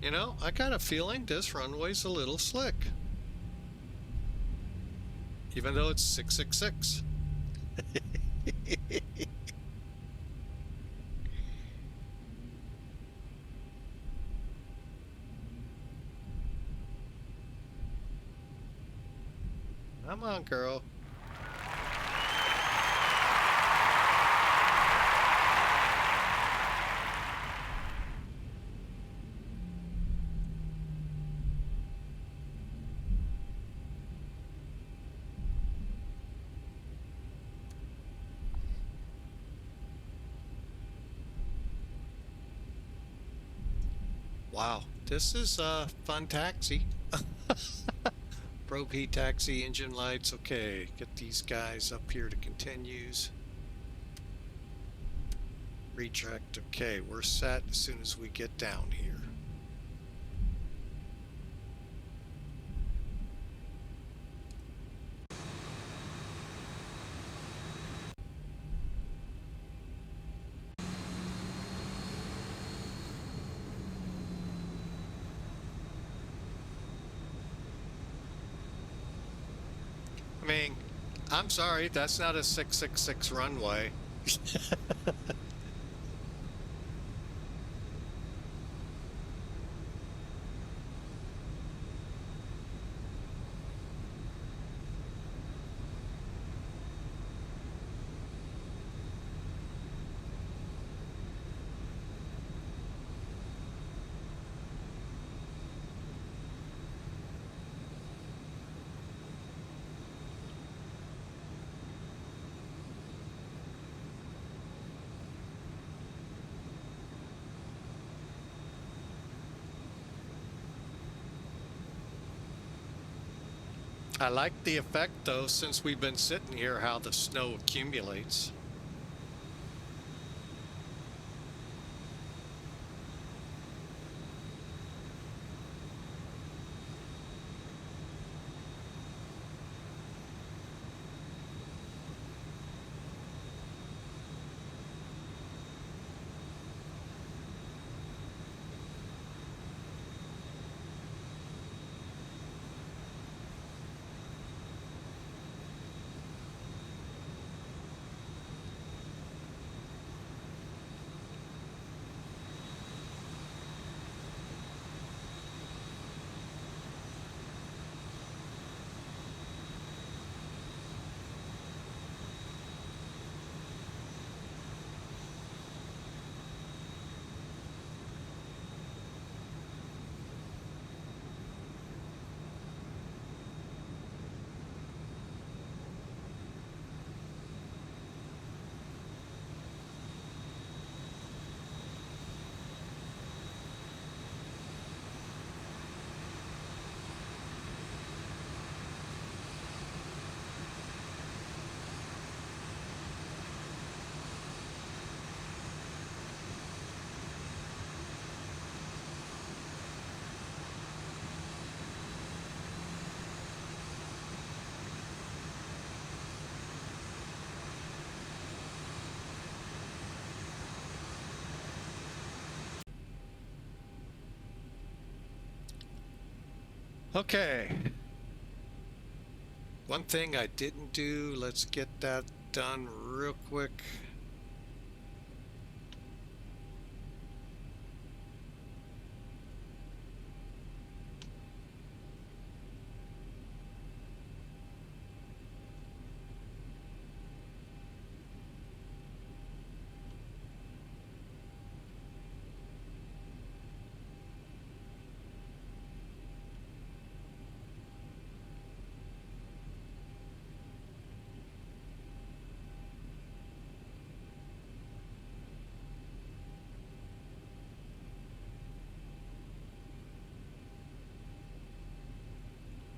You know, I got a feeling this runway's a little slick. Even though it's 666. Come on, girl. Wow, this is a fun taxi. Probe heat taxi, engine lights. Okay, get these guys up here to continues. Retract. Okay, we're set as soon as we get down here. I mean, I'm sorry, that's not a 666 runway. I like the effect, though, since we've been sitting here, how the snow accumulates. Okay. One thing I didn't do, let's get that done real quick.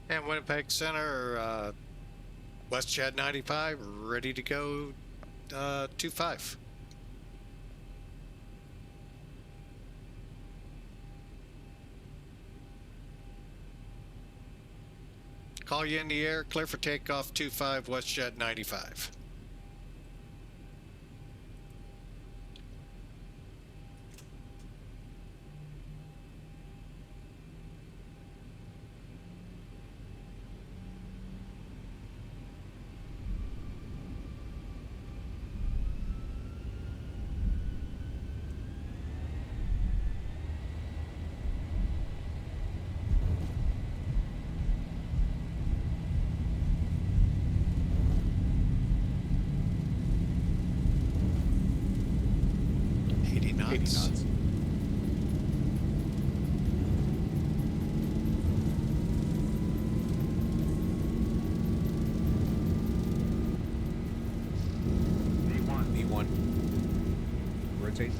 And Winnipeg Center, West Chat 95, ready to go 2-5. Call you in the air, clear for takeoff 2-5, West Jet 95. Knots. V1. Rotate.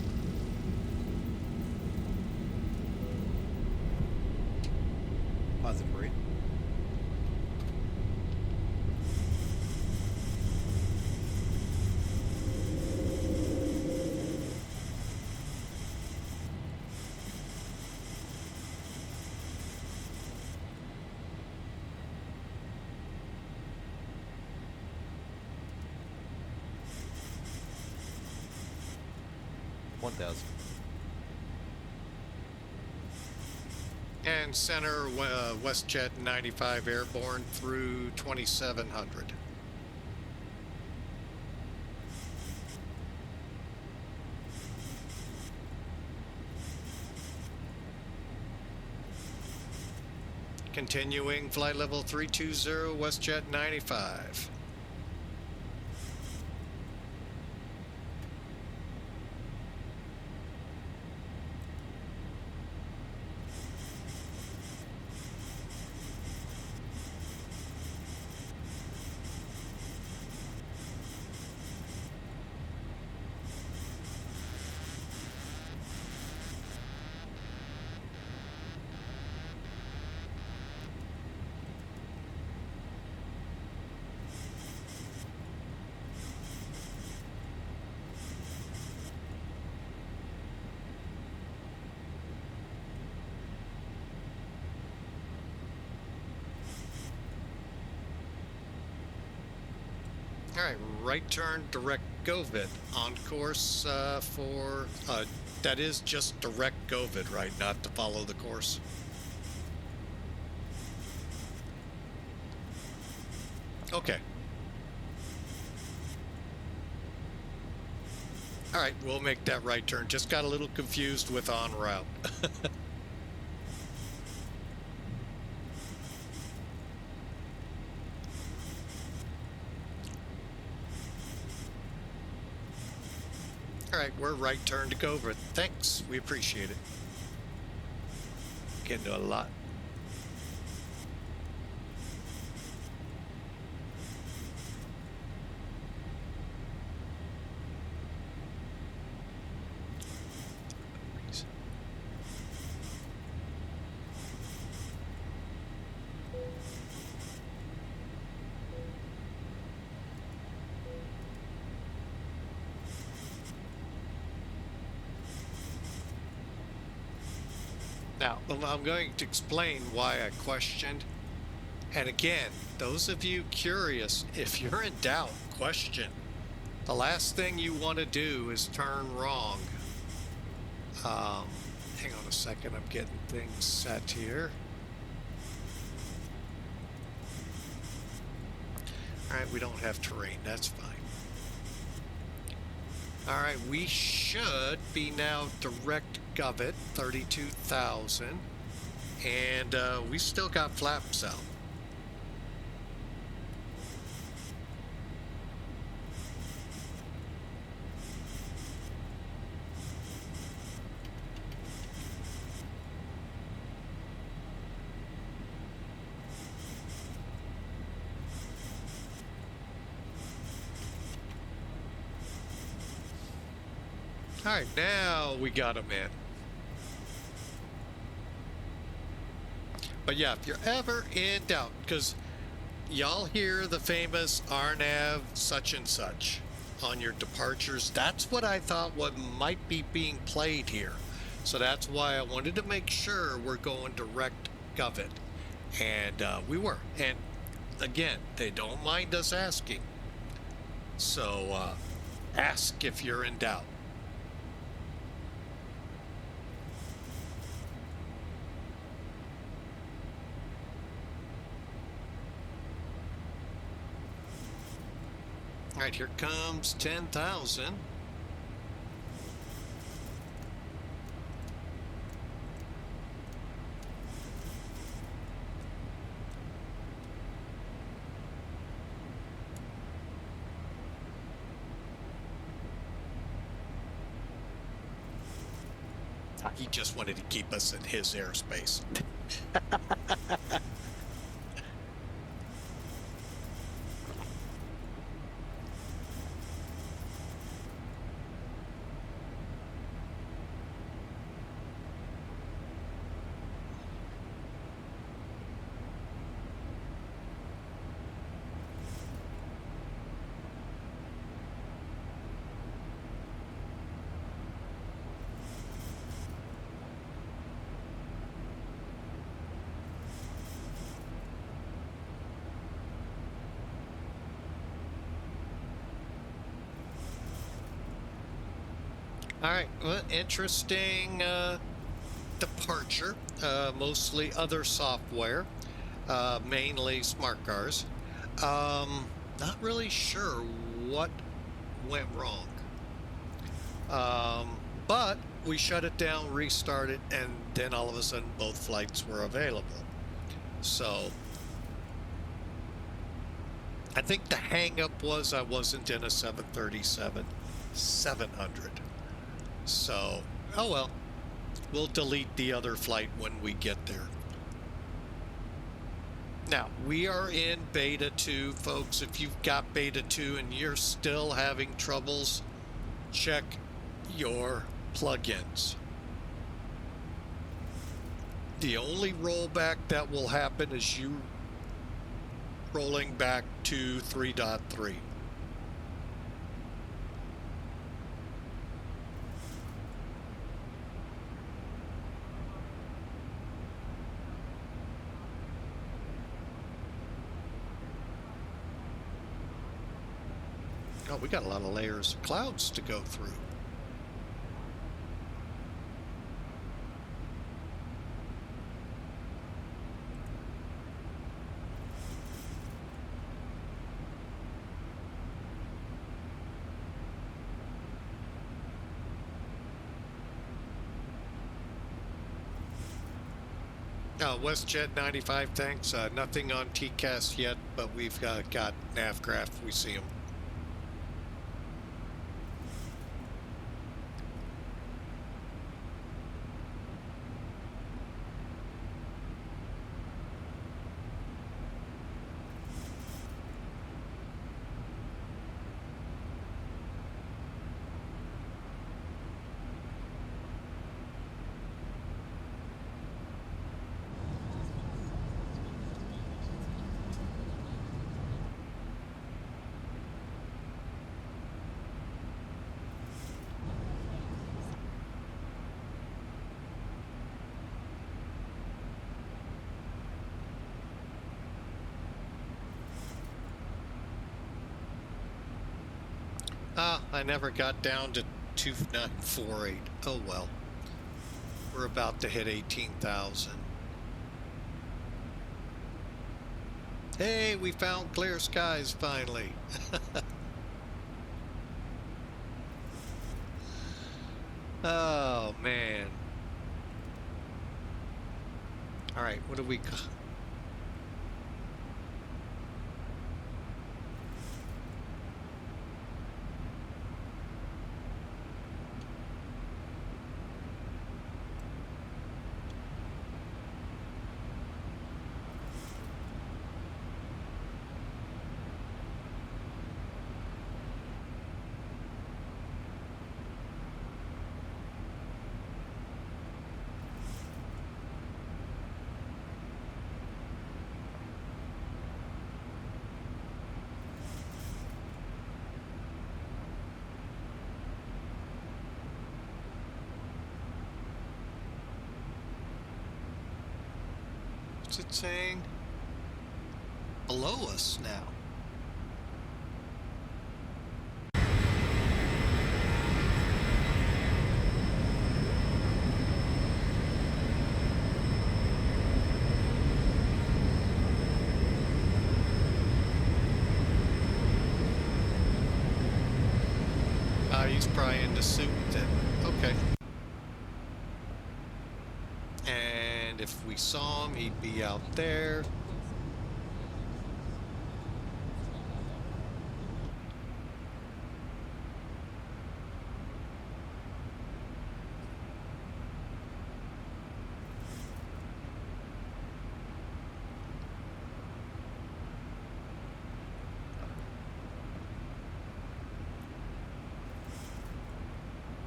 Positive rate. And center WestJet 95 airborne through 2700. Continuing flight level 320 WestJet 95. All right, right turn, direct GoVid on course for, that is just direct GoVid, right? Not to follow the course. Okay. All right, we'll make that right turn. Just got a little confused with en route. All right, we're right turn to GoVid. Thanks, we appreciate it. Getting to a lot. Now, I'm going to explain why I questioned. And again, those of you curious, if you're in doubt, question. The last thing you want to do is turn wrong. Hang on a second, I'm getting things set here. All right, we don't have terrain, that's fine. All right, we should be now direct GovIt, 32,000. And we still got flaps out. All right, now we got them in. But yeah, if you're ever in doubt, because y'all hear the famous RNAV such and such on your departures, that's what I thought what might be being played here. So that's why I wanted to make sure we're going direct GovIt. And we were. And again, they don't mind us asking. So ask if you're in doubt. All right, here comes 10,000. He just wanted to keep us in his airspace. All right, well, interesting departure. Mostly other software, mainly smart cars. Not really sure what went wrong. But we shut it down, restarted, and then all of a sudden both flights were available. So I think the hang up was I wasn't in a 737-700. So, oh well, we'll delete the other flight when we get there. Now, we are in Beta 2, folks. If you've got Beta 2 and you're still having troubles, check your plugins. The only rollback that will happen is you rolling back to 3.3. Oh, we got a lot of layers of clouds to go through. WestJet 95, thanks. Nothing on TCAS yet, but we've got Navigraph. We see them. I never got down to 2948. Oh well. We're about to hit 18,000. Hey, we found clear skies finally. Oh man. All right, what do we got? What's it saying? Below us now. He's probably in the suit then. Okay. And if we saw him, he'd be out there.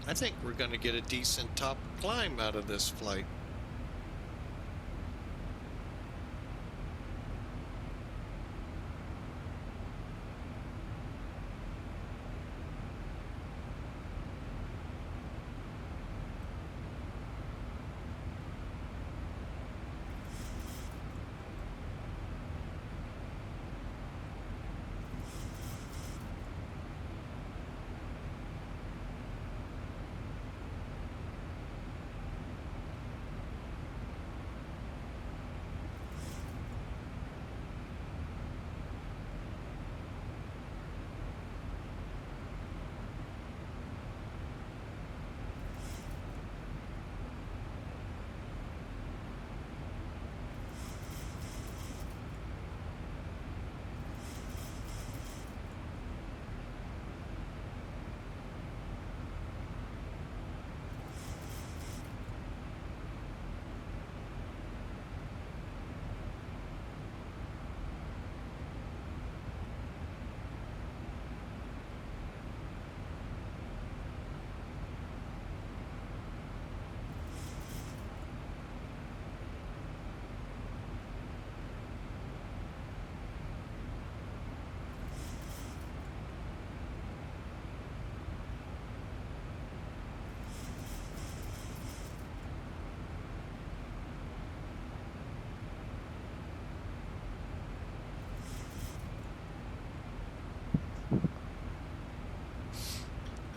I think we're going to get a decent top climb out of this flight.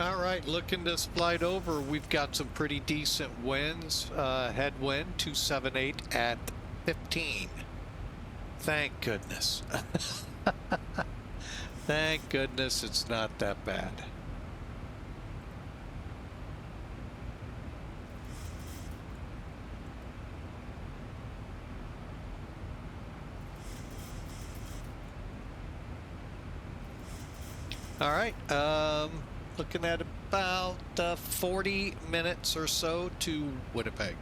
All right, looking this flight over, we've got some pretty decent winds. Headwind 278 at 15. Thank goodness. Thank goodness it's not that bad. All right, looking at about 40 minutes or so to Winnipeg.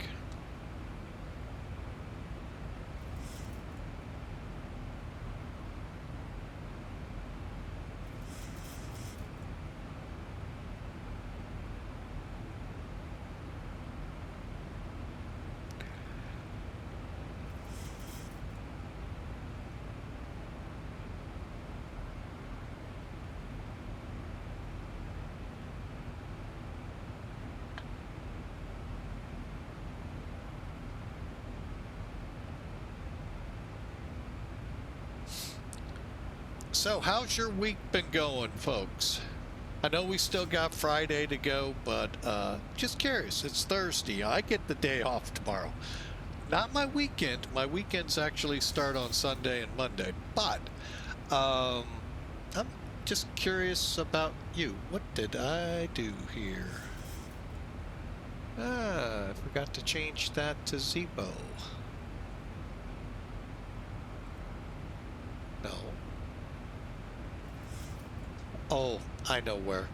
So how's your week been going, folks? I know we still got Friday to go, but just curious. It's Thursday. I get the day off tomorrow. Not my weekend. My weekends actually start on Sunday and Monday. But I'm just curious about you. What did I do here? I forgot to change that to Zibo. No. Oh, I know where.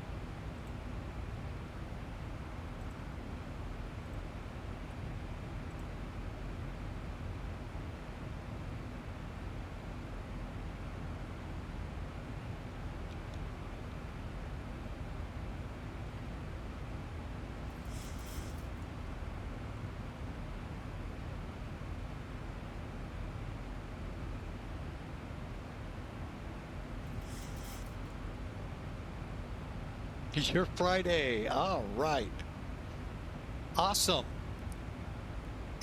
Your Friday. All right. Awesome.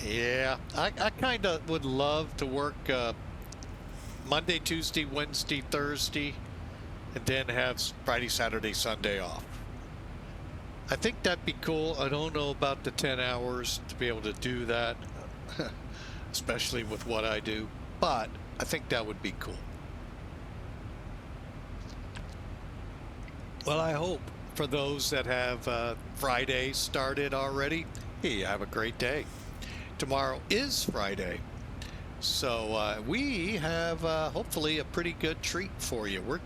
Yeah, I kind of would love to work Monday, Tuesday, Wednesday, Thursday, and then have Friday, Saturday, Sunday off. I think that'd be cool. I don't know about the 10 hours to be able to do that, especially with what I do, but I think that would be cool. Well, I hope for those that have Friday started already, hey, have a great day. Tomorrow is Friday, so we have hopefully a pretty good treat for you. We're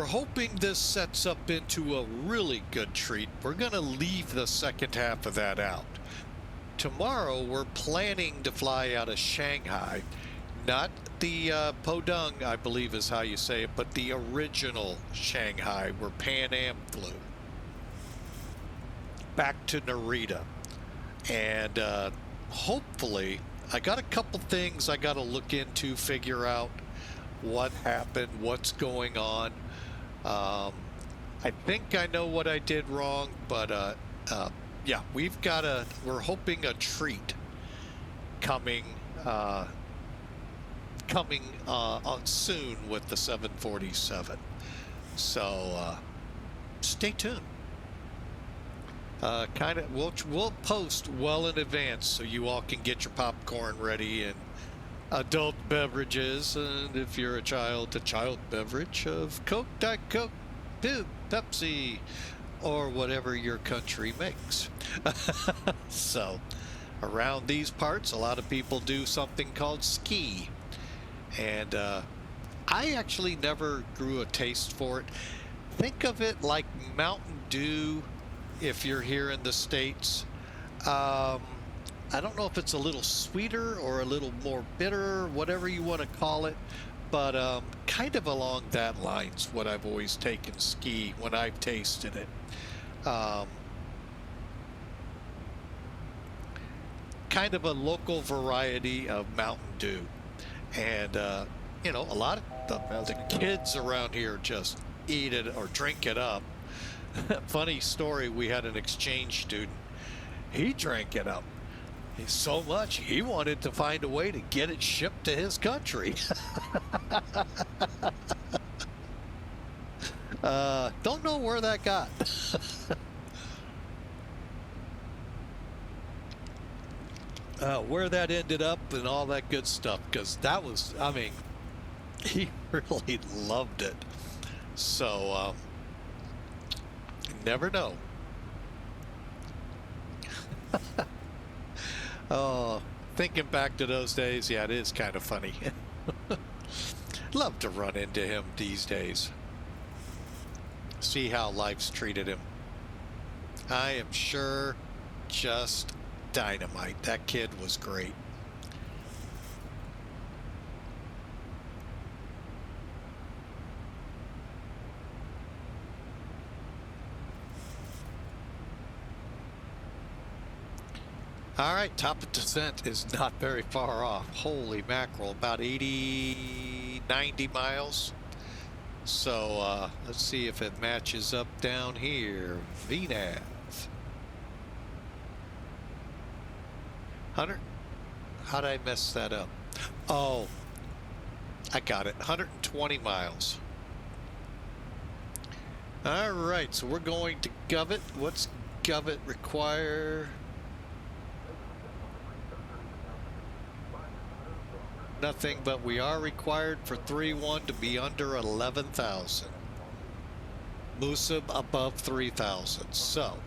hoping this sets up into a really good treat. We're going to leave the second half of that out. Tomorrow, we're planning to fly out of Shanghai. Not the Podung, I believe is how you say it, but the original Shanghai, where Pan Am flew. Back to Narita. And hopefully, I got a couple things I got to look into, figure out what happened, what's going on. I think I know what I did wrong, but yeah, we're hoping a treat coming on soon with the 747. So stay tuned. We'll post well in advance so you all can get your popcorn ready and adult beverages, and if you're a child beverage of Coke, Diet Coke, Dude, Pepsi, or whatever your country makes. So around these parts, a lot of people do something called ski. And I actually never grew a taste for it. Think of it like Mountain Dew if you're here in the States. I don't know if it's a little sweeter or a little more bitter, whatever you want to call it, but kind of along that lines what I've always taken ski when I've tasted it. Kind of a local variety of Mountain Dew. And, you know, a lot of the kids around here just eat it or drink it up. Funny story, we had an exchange student. He drank it up. So much, he wanted to find a way to get it shipped to his country. Don't know where that got. Where that ended up and all that good stuff, because that was, I mean, he really loved it. So, you never know. Oh, thinking back to those days, yeah, it is kind of funny. Love to run into him these days. See how life's treated him. I am sure just dynamite. That kid was great. All right, top of descent is not very far off. Holy mackerel, about 80, 90 miles. So let's see if it matches up down here. VNav. 100? How'd I mess that up? Oh, I got it. 120 miles. All right, so we're going to Govit. What's Govit require? Nothing, but we are required for 3-1 to be under 11,000. Musab above 3,000. So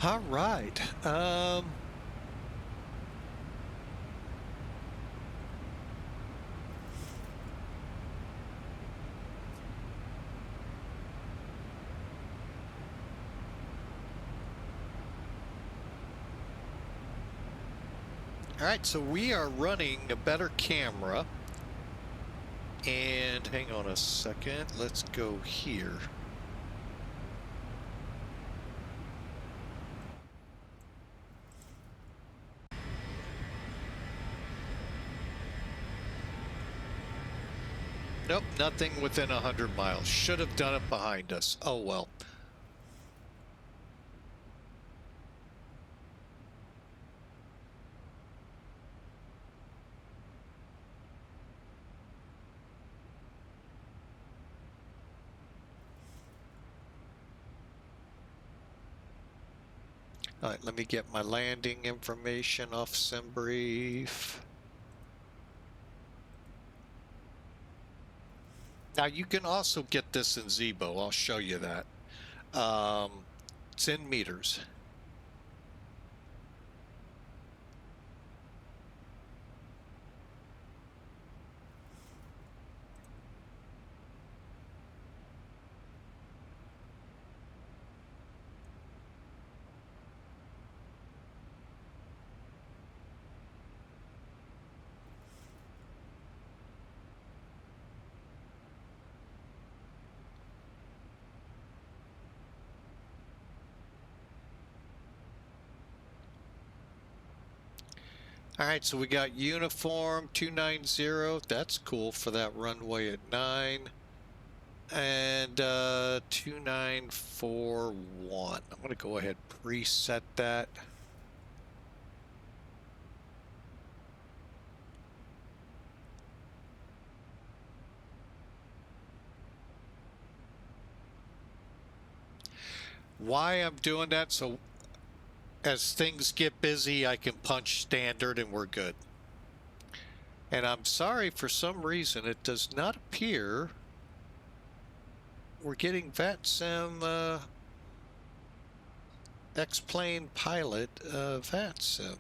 all right. All right, so we are running a better camera. And hang on a second, let's go here. Nope, nothing within 100 miles. Should have done it behind us. Oh well. All right, let me get my landing information off SimBrief. Now you can also get this in Zibo. I'll show you that. It's in meters. All right, so we got uniform 290. That's cool for that runway at 9. And 2941. I'm going to go ahead and preset that. Why I'm doing that, so as things get busy, I can punch standard and we're good. And I'm sorry, for some reason, it does not appear we're getting VATSIM X-Plane Pilot VATSIM.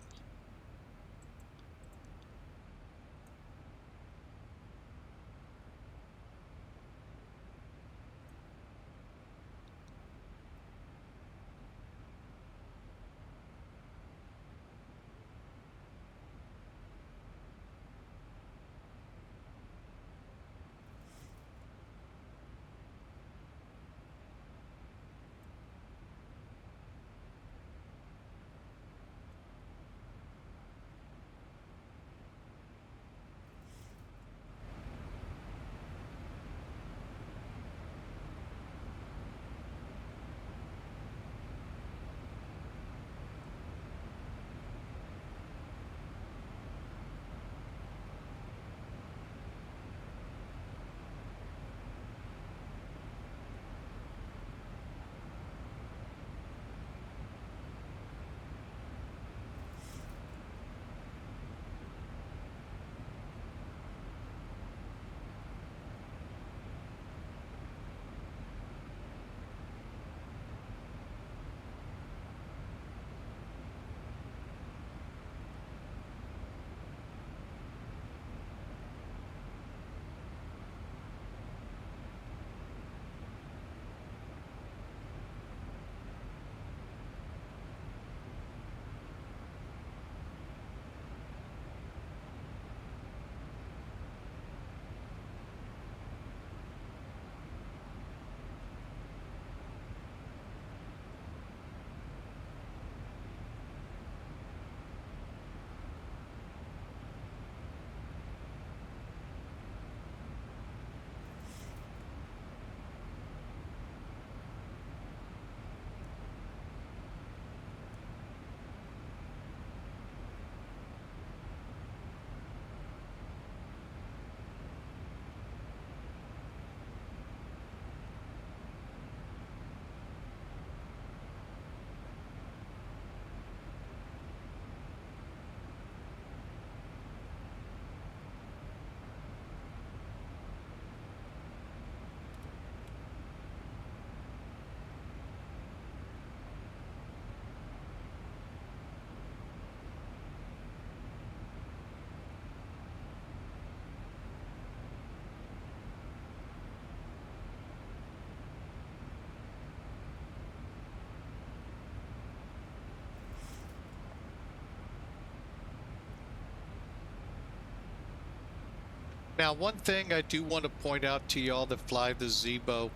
Now, one thing I do want to point out to y'all that fly the Zibo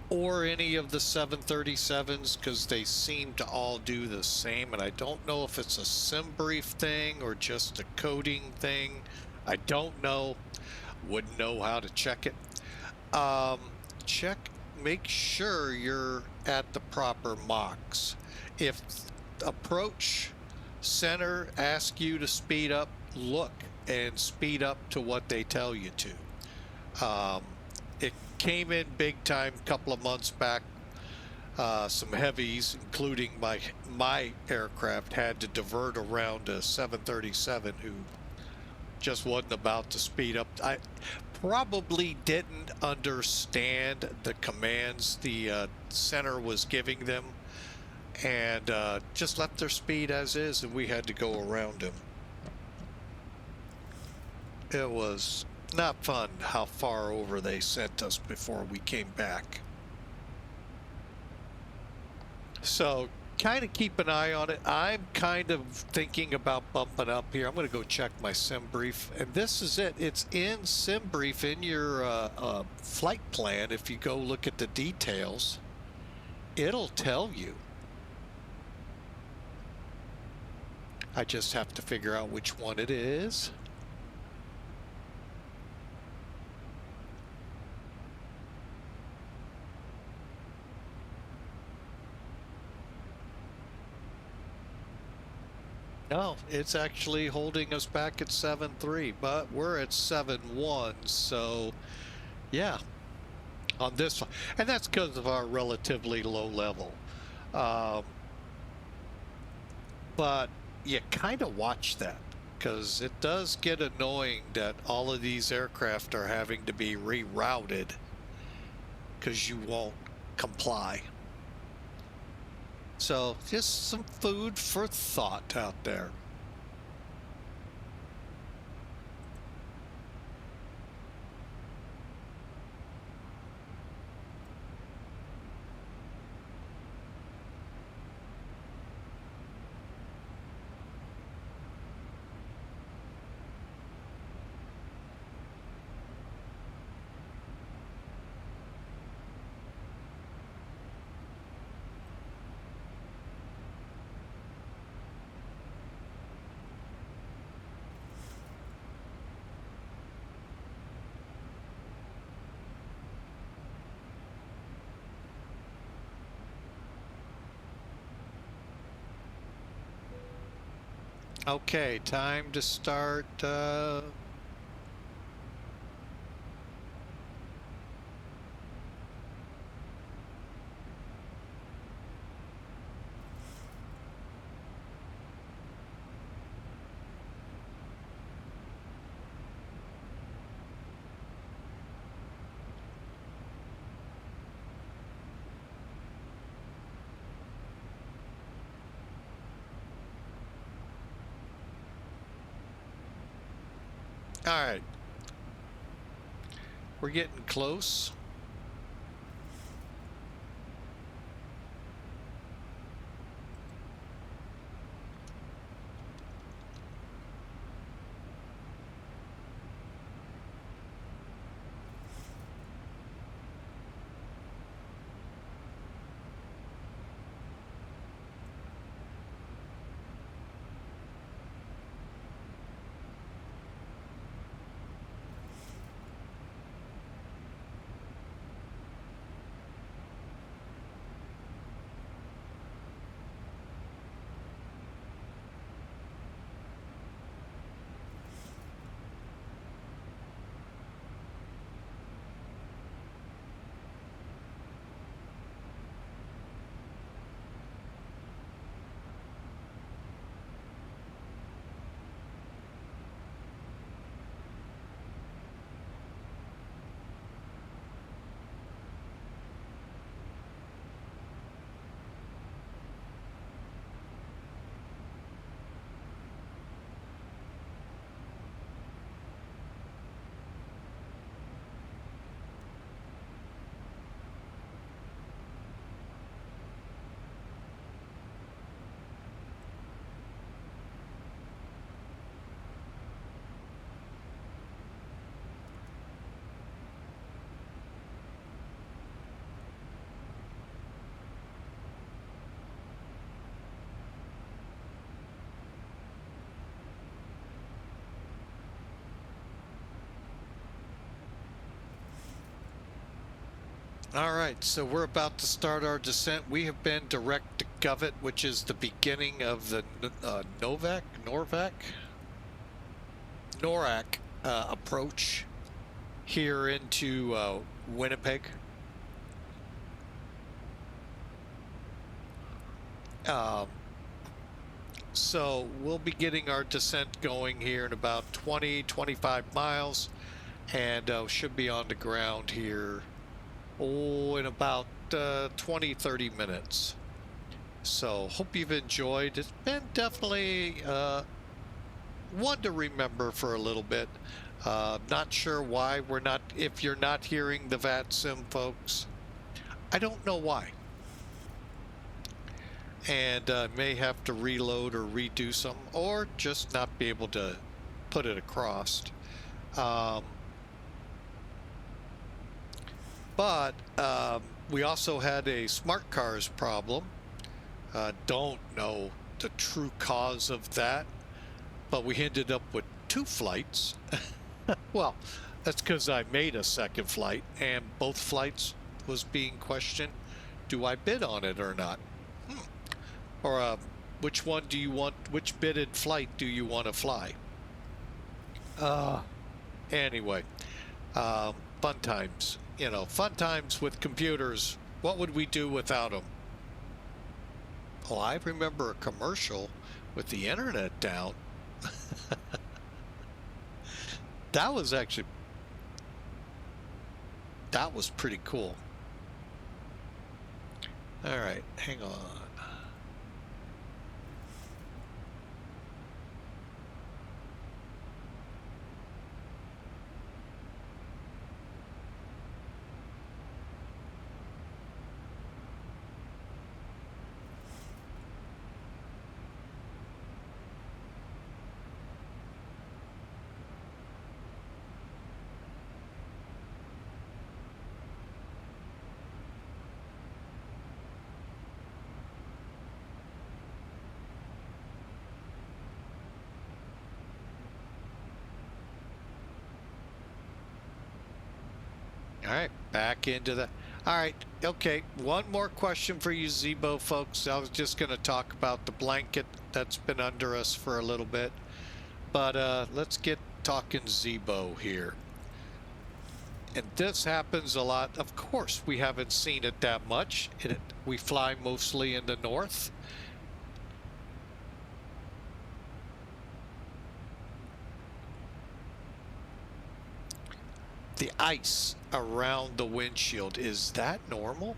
or any of the 737s, because they seem to all do the same, and I don't know if it's a SimBrief thing or just a coding thing. I don't know. Wouldn't know how to check it. Make sure you're at the proper machs. If approach center asks you to speed up, look and speed up to what they tell you to. It came in big time a couple of months back. Some heavies, including my aircraft, had to divert around a 737 who just wasn't about to speed up. I probably didn't understand the commands the center was giving them, and just left their speed as is, and we had to go around them. It was not fun how far over they sent us before we came back. So kind of keep an eye on it. I'm kind of thinking about bumping up here. I'm going to go check my SimBrief, and this is it. It's in SimBrief in your flight plan. If you go look at the details, it'll tell you. I just have to figure out which one it is. No, it's actually holding us back at 7.3, but we're at 7.1, so yeah, on this one. And that's because of our relatively low level. But you kind of watch that, because it does get annoying that all of these aircraft are having to be rerouted because you won't comply. So just some food for thought out there. Okay, time to start. All right, we're getting close. All right, so we're about to start our descent. We have been direct to Govett, which is the beginning of the NORAC approach here into Winnipeg. So we'll be getting our descent going here in about 20-25 miles, and should be on the ground here in about 20-30 minutes. So hope you've enjoyed. It's been definitely one to remember for a little bit. Not sure why we're not, if you're not hearing the VATSIM, folks, I don't know why. And may have to reload or redo something, or just not be able to put it across. But we also had a smart cars problem. Don't know the true cause of that, but we ended up with 2 flights. Well, that's because I made a second flight, and both flights was being questioned. Do I bid on it or not? Or which one do you want, which bidded flight do you want to fly? Anyway, fun times. You know, fun times with computers. What would we do without them? Oh, I remember a commercial with the internet down. That was pretty cool. All right, hang on. All right, back into the... All right, okay, one more question for you, Zibo, folks. I was just going to talk about the blanket that's been under us for a little bit. But let's get talking Zibo here. And this happens a lot. Of course, we haven't seen it that much. We fly mostly in the north. The ice around the windshield, is that normal?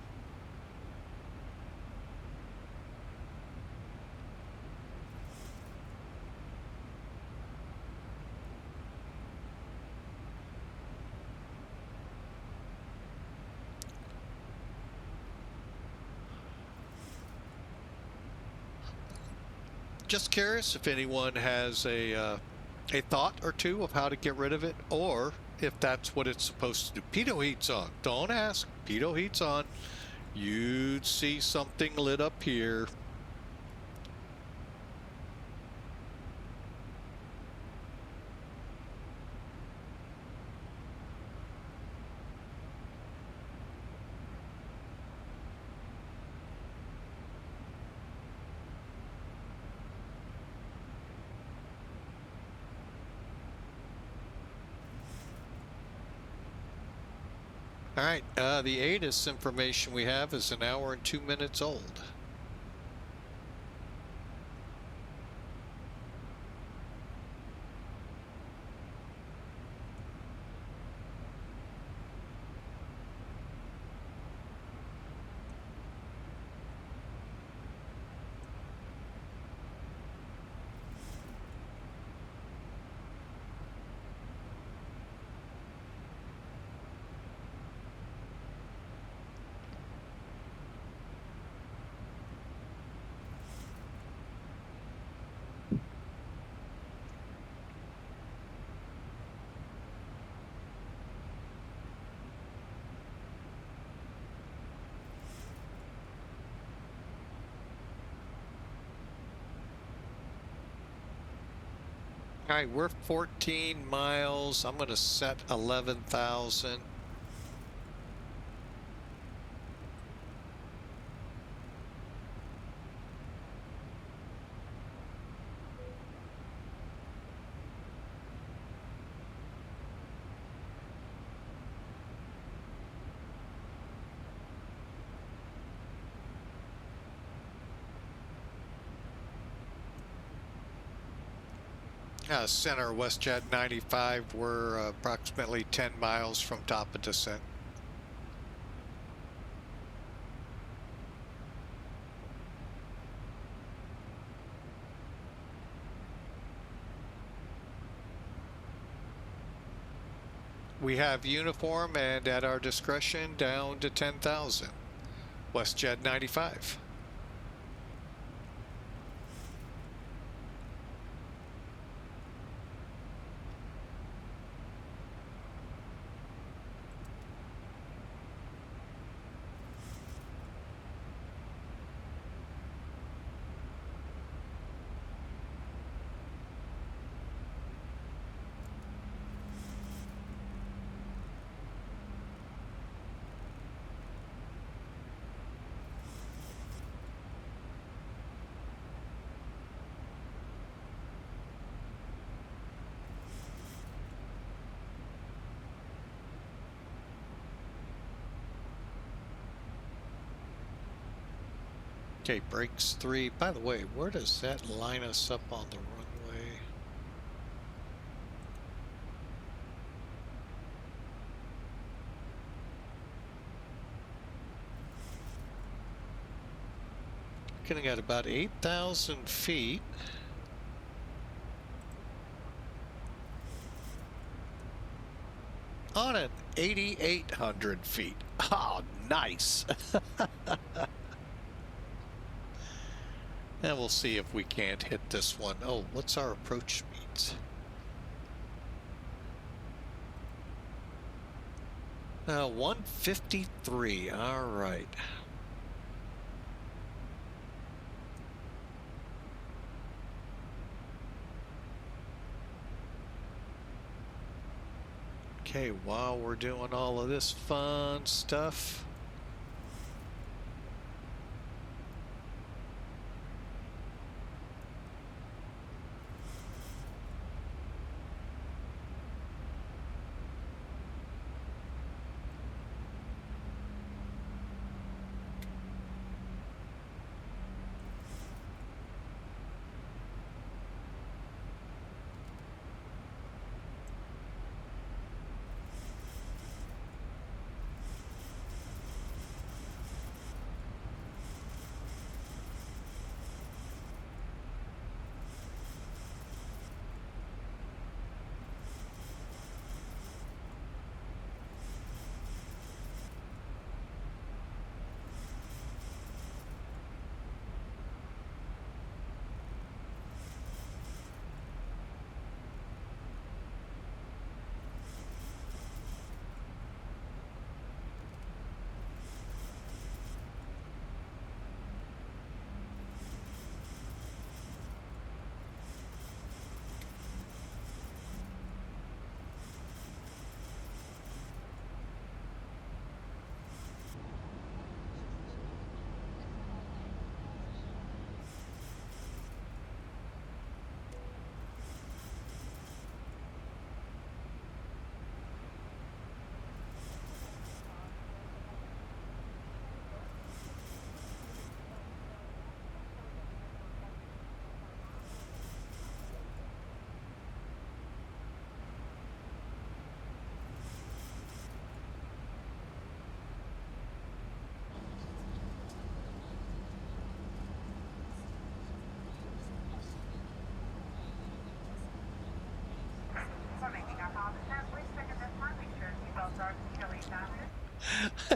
Just curious if anyone has a thought or two of how to get rid of it, or if that's what it's supposed to do. Pitot heat's on. Don't ask. Pitot heat's on. You'd see something lit up here. All right, the ATIS information we have is 1 hour and 2 minutes old. All right, we're 14 miles. I'm going to set 11,000. Center WestJet 95. We're approximately 10 miles from top of descent. We have uniform and at our discretion down to 10,000. WestJet 95. Okay, brakes 3. By the way, where does that line us up on the runway? Looking at about 8,000 feet. On an 8,800 feet. Oh, nice. And we'll see if we can't hit this one. Oh, what's our approach speeds? 153. All right. Okay, while we're doing all of this fun stuff,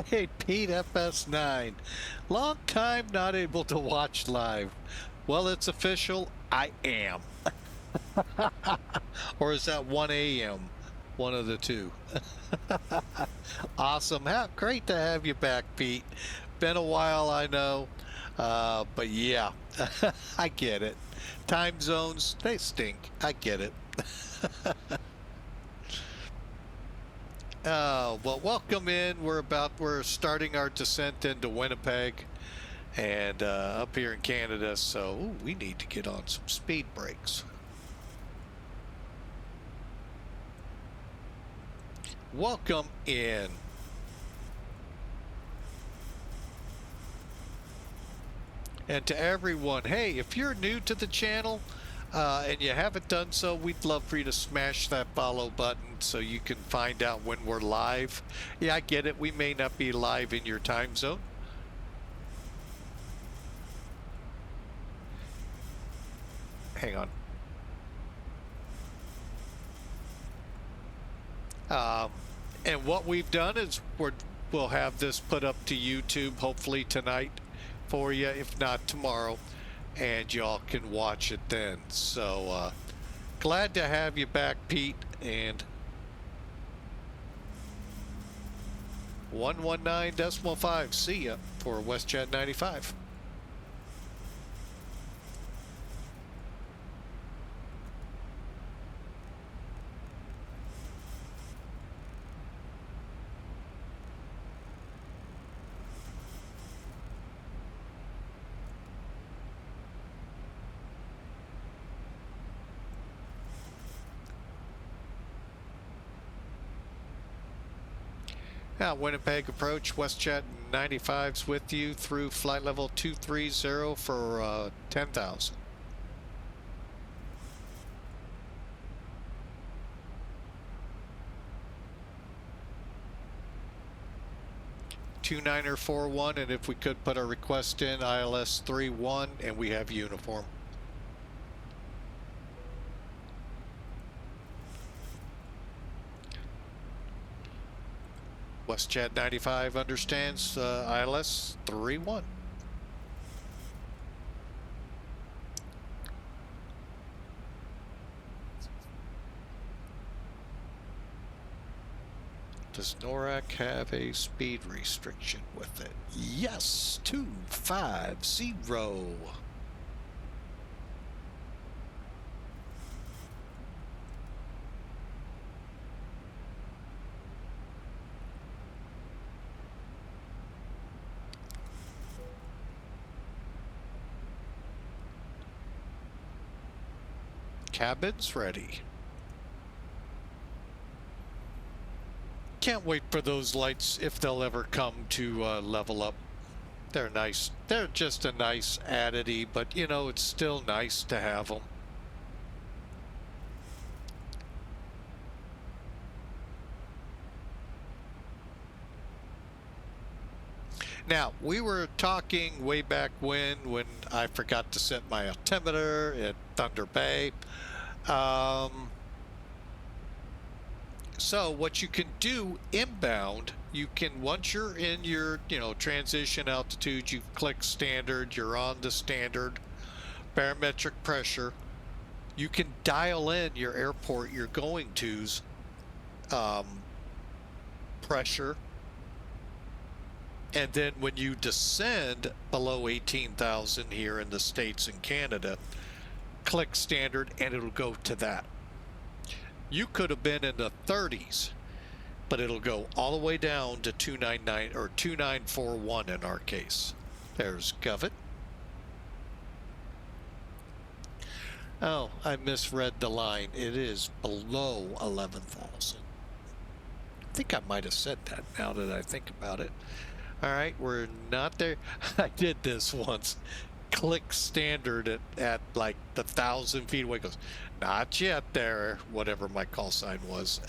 hey, Pete FS9. Long time not able to watch live. Well, it's official. I am. Or is that 1 a.m.? One of the two. Awesome. Great to have you back, Pete. Been a while, I know. But yeah, I get it. Time zones, they stink. I get it. Well, welcome in. We're starting our descent into Winnipeg and up here in Canada, so we need to get on some speed brakes. Welcome in. And to everyone, hey, if you're new to the channel, and you haven't done so, we'd love for you to smash that follow button so you can find out when we're live. Yeah, I get it. We may not be live in your time zone. Hang on. And what we've done is we'll have this put up to YouTube hopefully tonight for you, if not tomorrow, and y'all can watch it then. So glad to have you back, Pete, and 119.5. See ya for WestJet 95. Now, Winnipeg approach, WestJet 95's with you through flight level 230 for 10,000. Two-niner 41, and if we could put a request in, ILS 31, and we have uniform. WestJet 95 understands ILS 31. Does NORAC have a speed restriction with it? Yes, 250. Cabins ready. Can't wait for those lights, if they'll ever come to LevelUp. They're nice. They're just a nice addity, but you know, it's still nice to have them. Now, we were talking way back when I forgot to set my altimeter at Thunder Bay. So what you can do inbound, you can, once you're in your, transition altitude, you click standard, you're on the standard barometric pressure. You can dial in your airport you're going to's pressure. And then when you descend below 18,000 here in the States and Canada, click standard and it'll go to that. You could have been in the 30s, but it'll go all the way down to 299 or 2941 in our case. There's Govit. Oh, I misread the line. It is below 11,000. I think I might have said that now that I think about it. All right, we're not there. I did this once. Click standard at like the 1,000 feet away. It goes, not yet there, whatever my call sign was.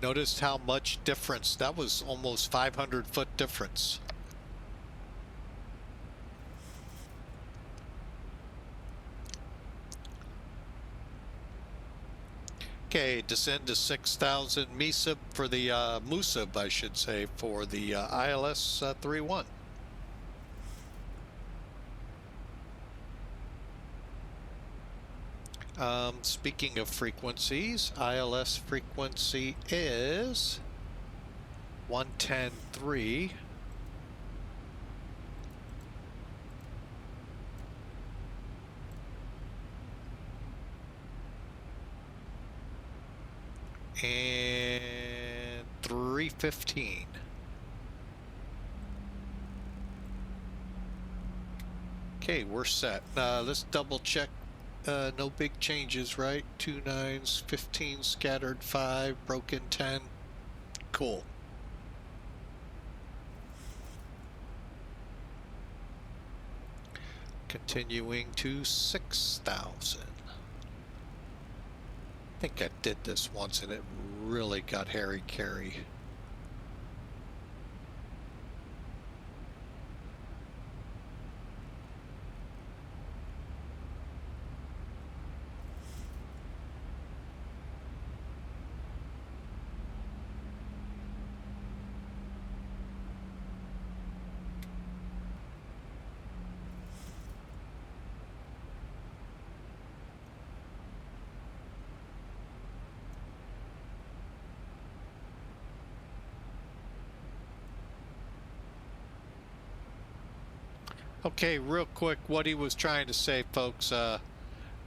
Noticed how much difference. That was almost 500-foot difference. Okay, descend to 6,000 MESIB for the MUSIB, I should say, for the ILS 31. Speaking of frequencies, ILS frequency is 110.3. And 315. Okay, we're set. Let's double check. No big changes, right? 2 9s, 15 scattered 5, broken 10. Cool. Continuing to 6,000. I think I did this once and it really got hairy-carry. Okay, real quick, what he was trying to say, folks.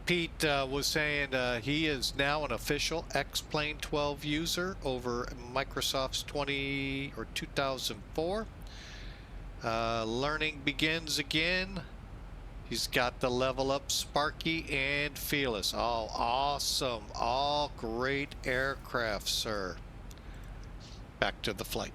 Pete was saying he is now an official X-Plane 12 user over Microsoft's 2004. Learning begins again. He's got the LevelUp Sparky and Fearless. All awesome. All great aircraft, sir. Back to the flight.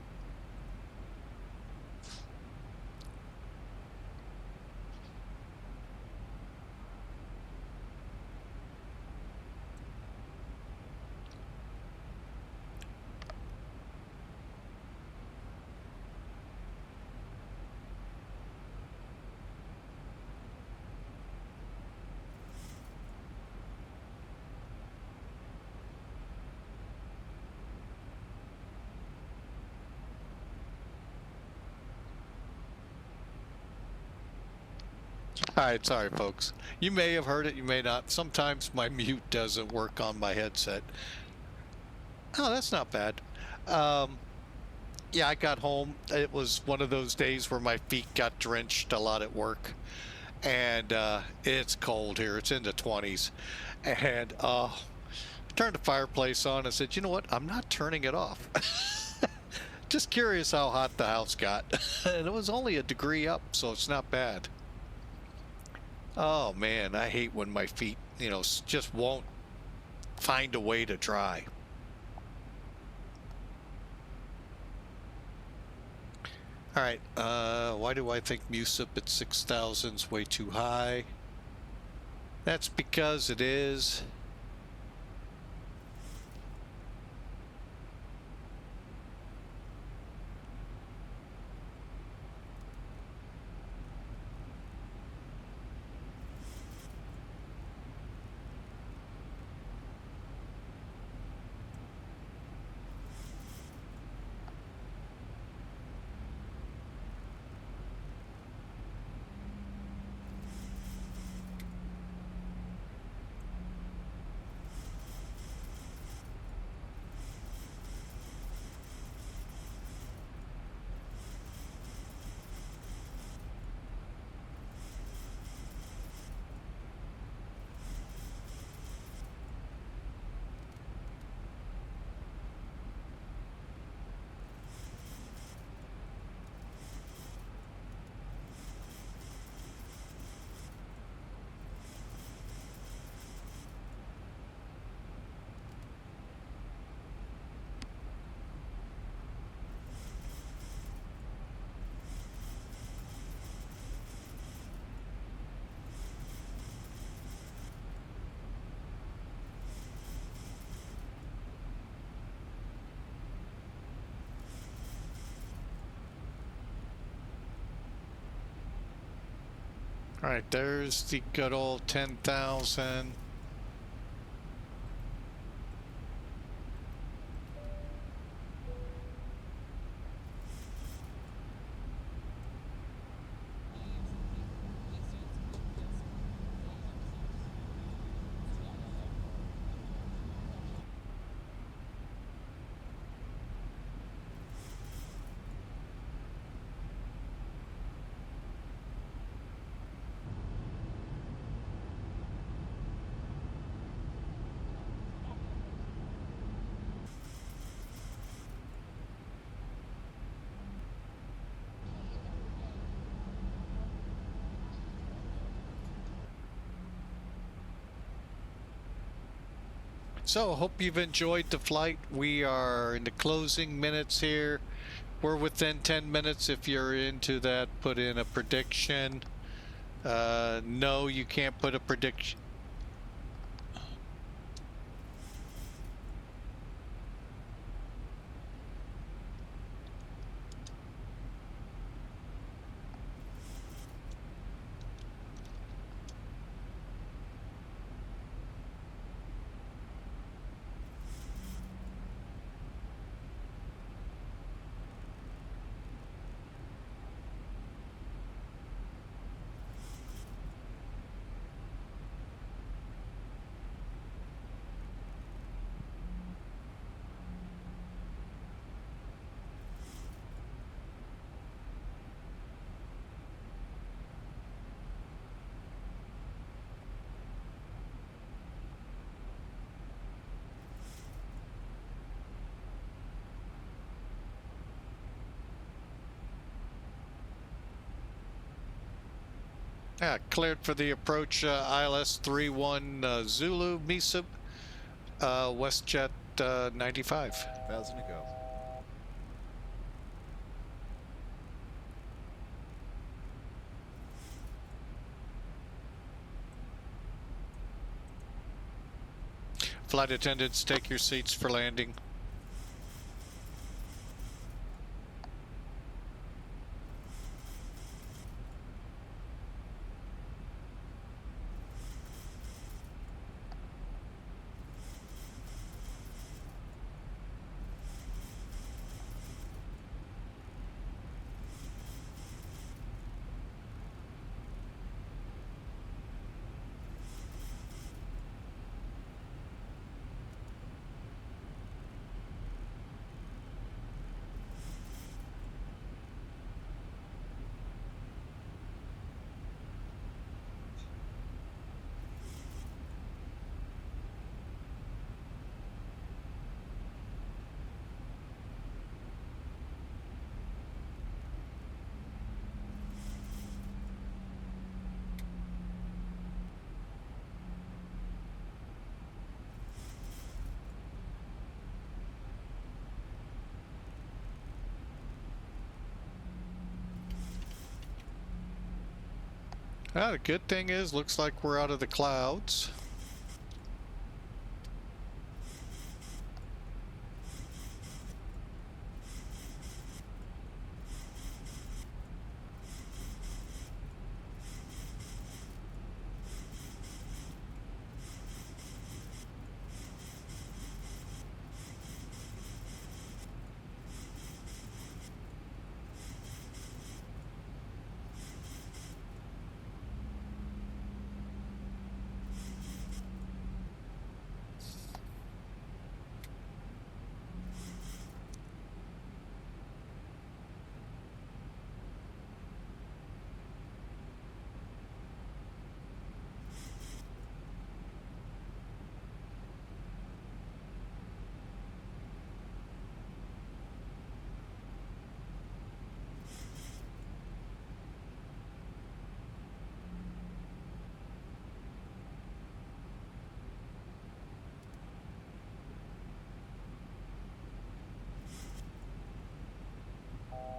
Alright, sorry folks. You may have heard it, you may not. Sometimes my mute doesn't work on my headset. Oh, that's not bad. Yeah, I got home. It was one of those days where my feet got drenched a lot at work. And it's cold here. It's in the 20s. And I turned the fireplace on and said, you know what? I'm not turning it off. Just curious how hot the house got. And it was only a degree up, so it's not bad. Oh man, I hate when my feet, you know, just won't find a way to dry. All right, why do I think MUSIP at 6,000 is way too high? That's because it is. All right, there's the good old 10,000. So, hope you've enjoyed the flight. We are in the closing minutes here. We're within 10 minutes. If you're into that, put in a prediction. No, you can't put a prediction. Yeah, cleared for the approach ILS 31 Zulu Misub, WestJet 95. 1,000 to go. Flight attendants, take your seats for landing. Well, the good thing is, looks like we're out of the clouds.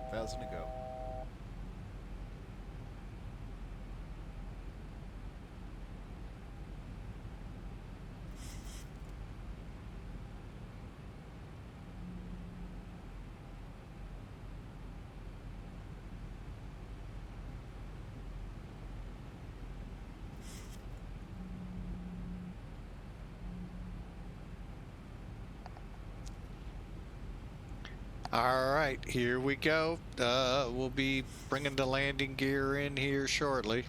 Thousand to go. All right, here we go. We'll be bringing the landing gear in here shortly.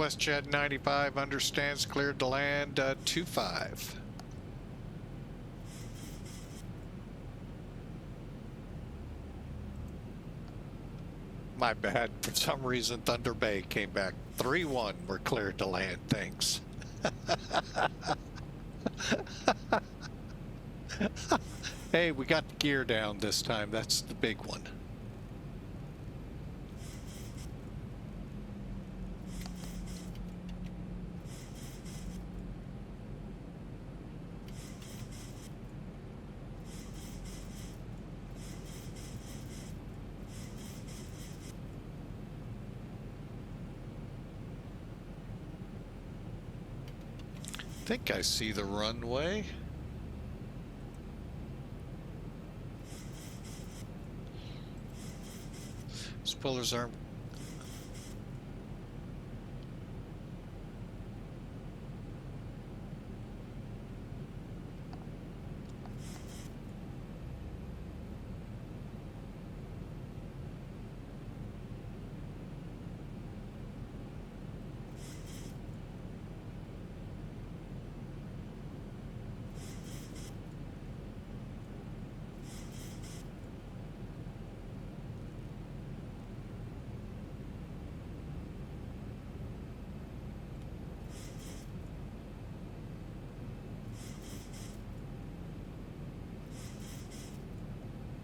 WestJet 95 understands, cleared to land 25. My bad. For some reason, Thunder Bay came back. 3-1. We're cleared to land. Thanks. Hey, we got the gear down this time. That's the big one. I think I see the runway. Spoilers aren't.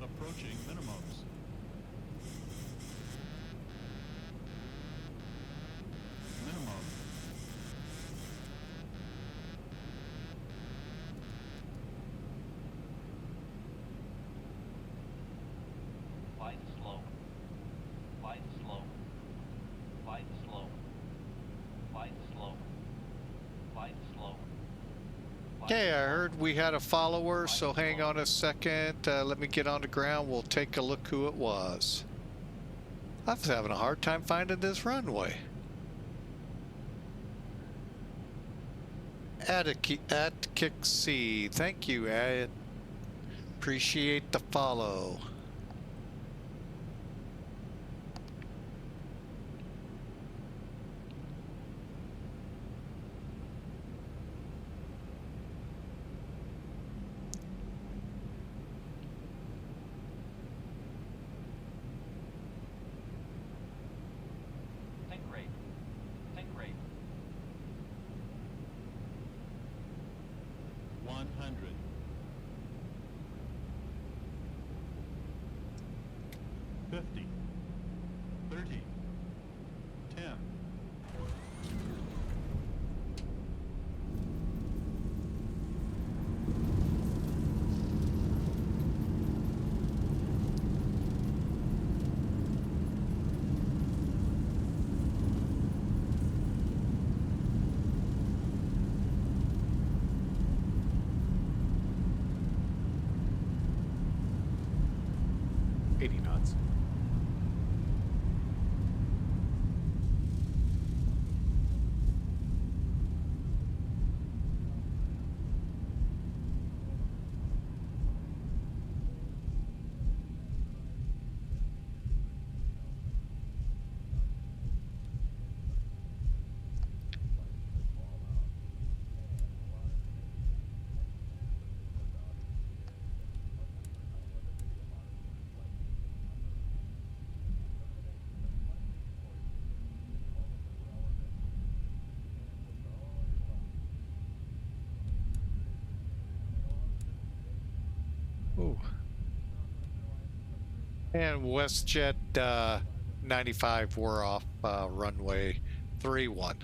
Approaching minimums. Minimum. Flight slow. Flight slow. Flight slow. Flight slow. Flight slow. Okay, I heard we had a follower, so hang on a second. Let me get on the ground. We'll take a look who it was. I was having a hard time finding this runway. ATC, thank you, Ad. Appreciate the follow. Think rate. Think rate. 100. 50. 30. 10. Knots. Ooh. And WestJet 95, we're off runway 31.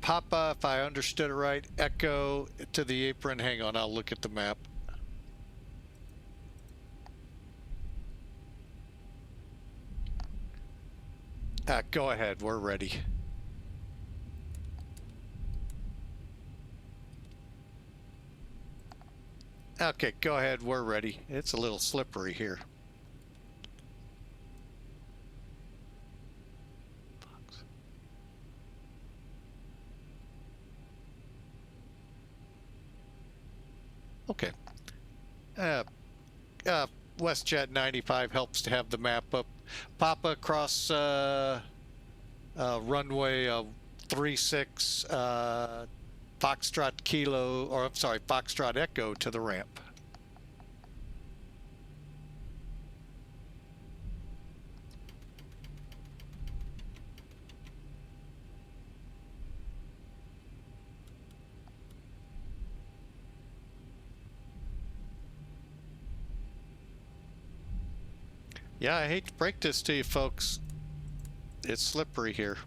Papa, if I understood it right, echo to the apron. Hang on, I'll look at the map. Go ahead, we're ready. Okay, go ahead, we're ready. It's a little slippery here. Okay. Uh, WestJet 95 helps to have the map up. Papa across runway 36 Foxtrot Kilo, or I'm sorry, Foxtrot Echo to the ramp. Yeah, I hate to break this to you folks. It's slippery here.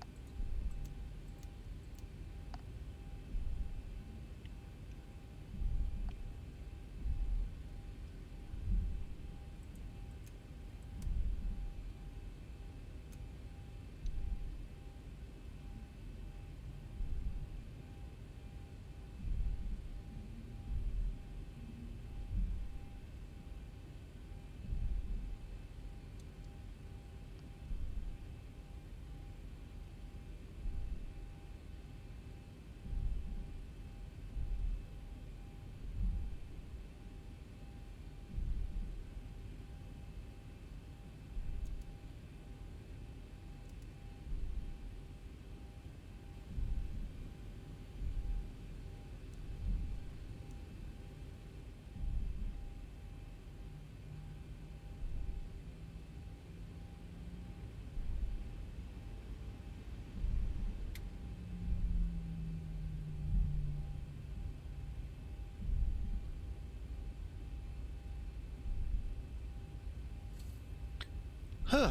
Huh.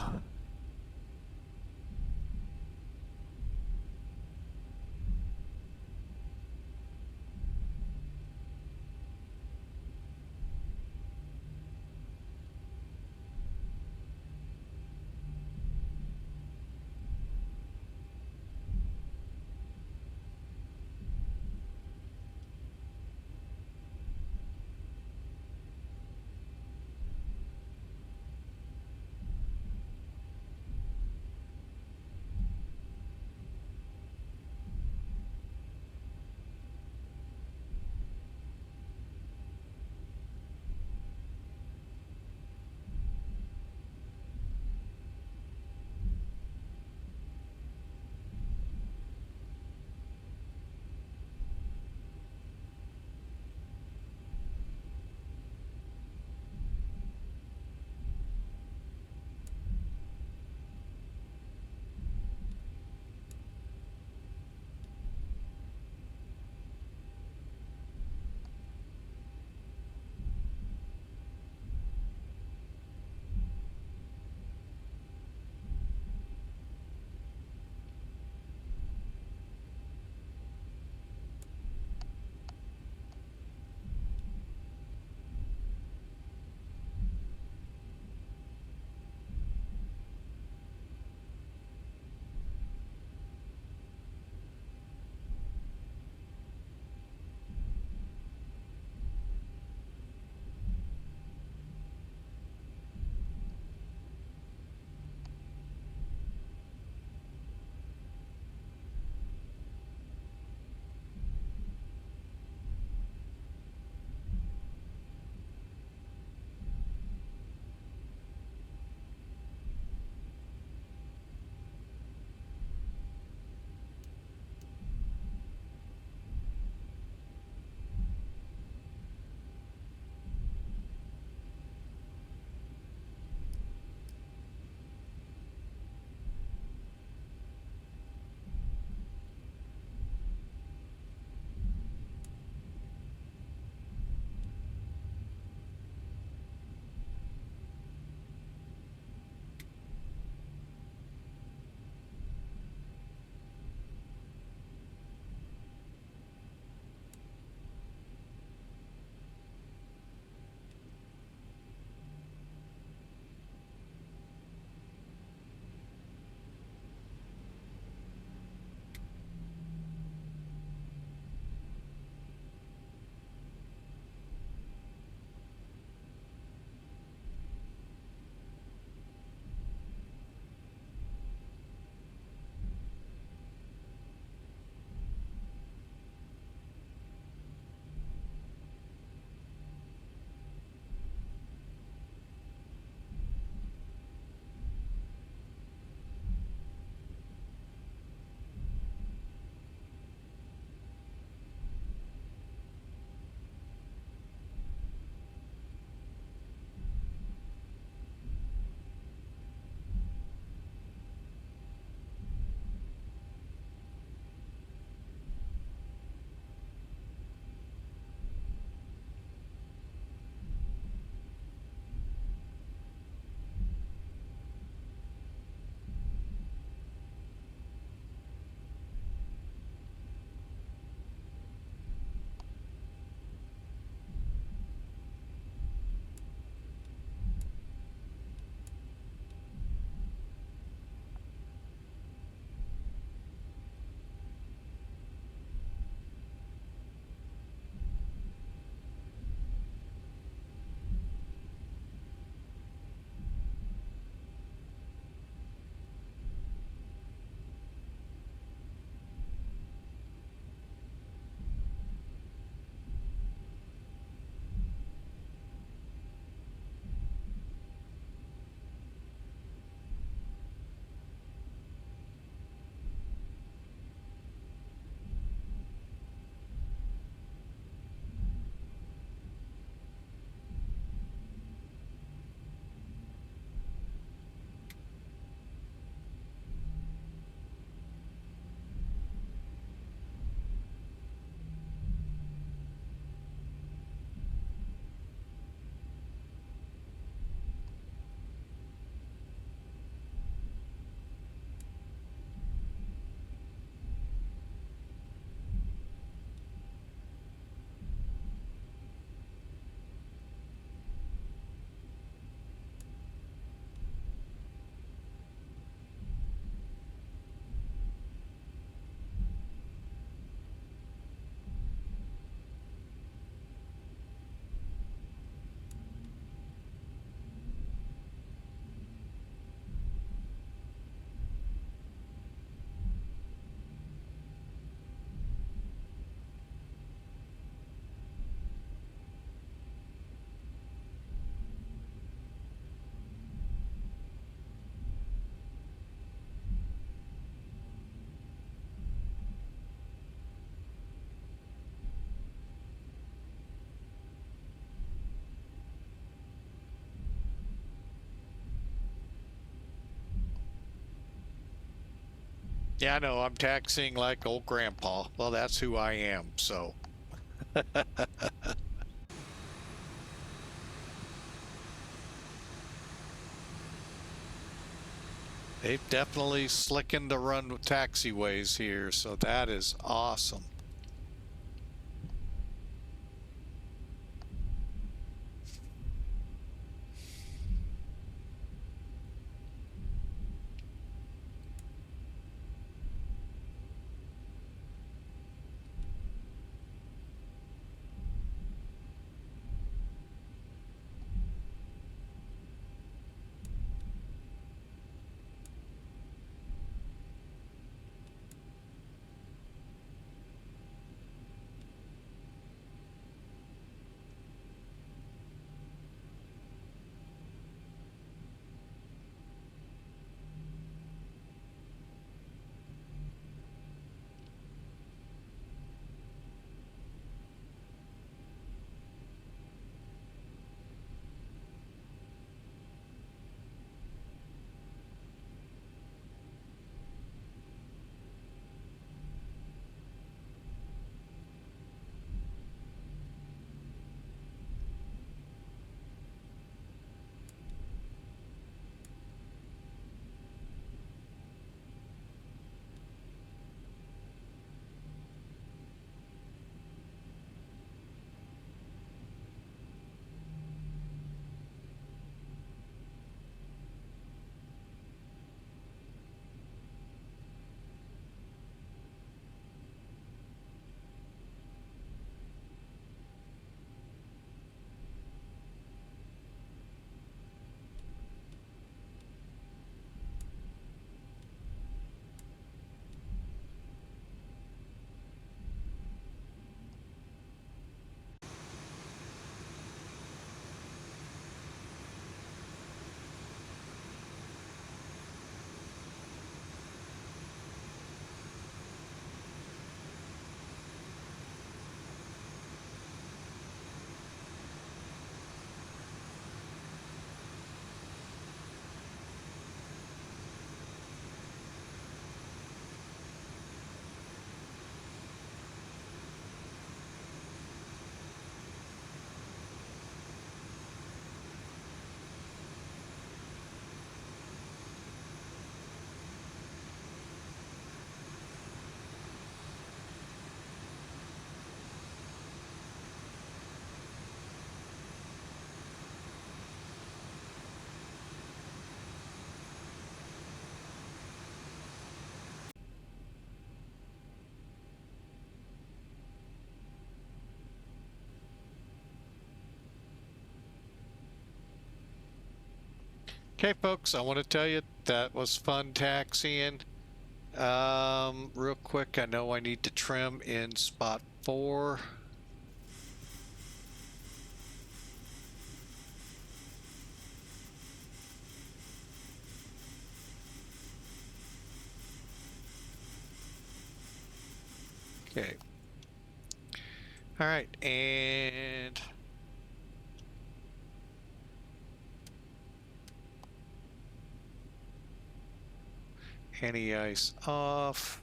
Yeah, I know, I'm taxiing like old grandpa. Well, that's who I am, so. They've definitely slickened the run with taxiways here, so that is awesome. Okay, folks, I want to tell you that was fun taxiing. Real quick, I know I need to trim in spot 4. Okay. All right, and anti-ice off.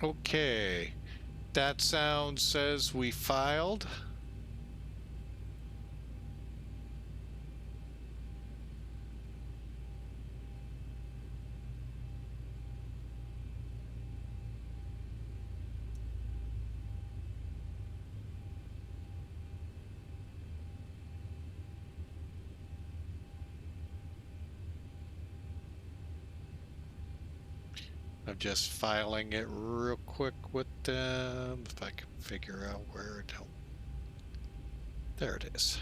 Okay, that sound says we filed. I'm just filing it real quick with them. If I can figure out where it helped. There it is.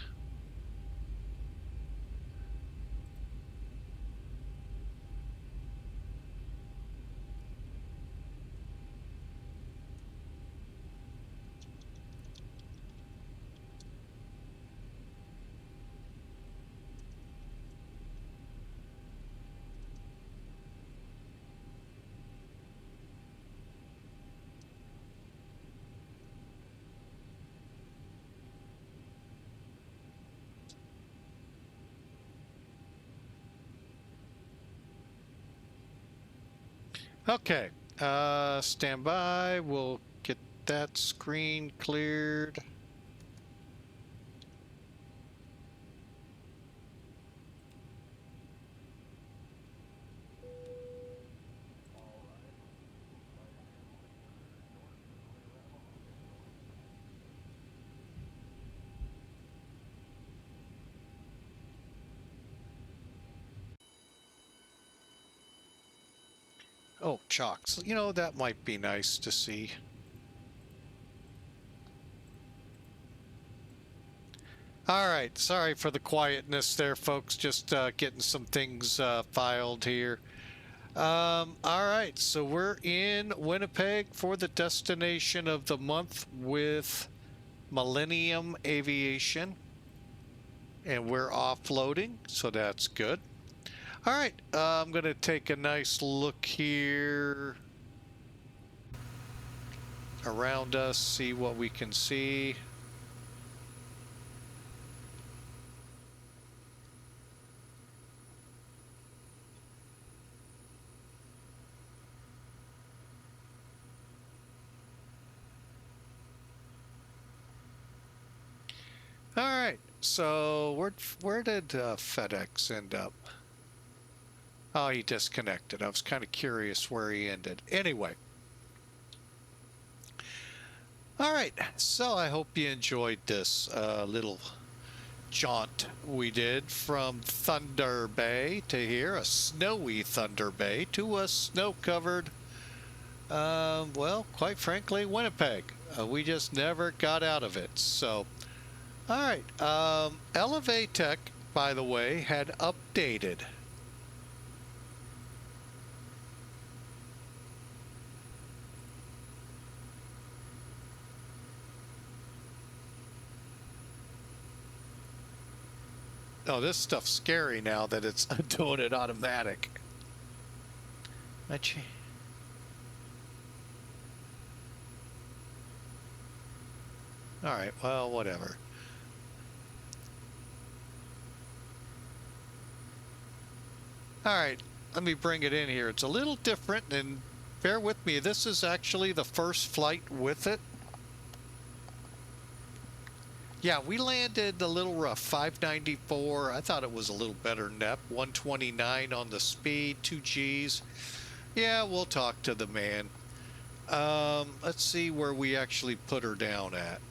Okay, stand by. We'll get that screen cleared. Oh, chocks. You know, that might be nice to see. All right, sorry for the quietness there, folks. Just getting some things filed here. All right, so we're in Winnipeg for the destination of the month with Millennium Aviation. And we're offloading, so that's good. All right, I'm going to take a nice look here around us, see what we can see. All right, so where did FedEx end up? Oh, he disconnected. I was kind of curious where he ended. Anyway. All right, so I hope you enjoyed this little jaunt we did from Thunder Bay to here, a snowy Thunder Bay, to a snow-covered, well, quite frankly, Winnipeg. We just never got out of it. So, all right, Elevatech, by the way, had updated. Oh, this stuff's scary now that it's doing it automatic. All right, well, whatever. All right, let me bring it in here. It's a little different, and bear with me. This is actually the first flight with it. Yeah, we landed a little rough, 594. I thought it was a little better than that. 129 on the speed, 2 Gs. Yeah, we'll talk to the man. Let's see where we actually put her down at.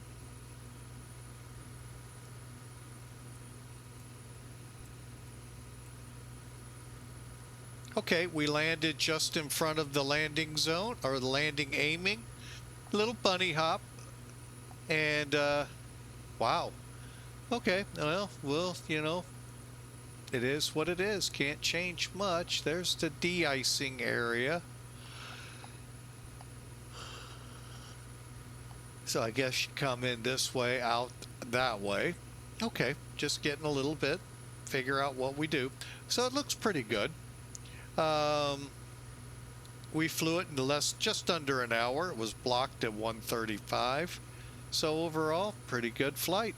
Okay, we landed just in front of the landing zone, or the landing aiming. Little bunny hop. And, wow. Okay, well, you know, it is what it is. Can't change much. There's the de-icing area. So I guess you come in this way, out that way. Okay, just getting a little bit, figure out what we do. So it looks pretty good. We flew it in just under an hour. It was blocked at 1:35. So overall, pretty good flight.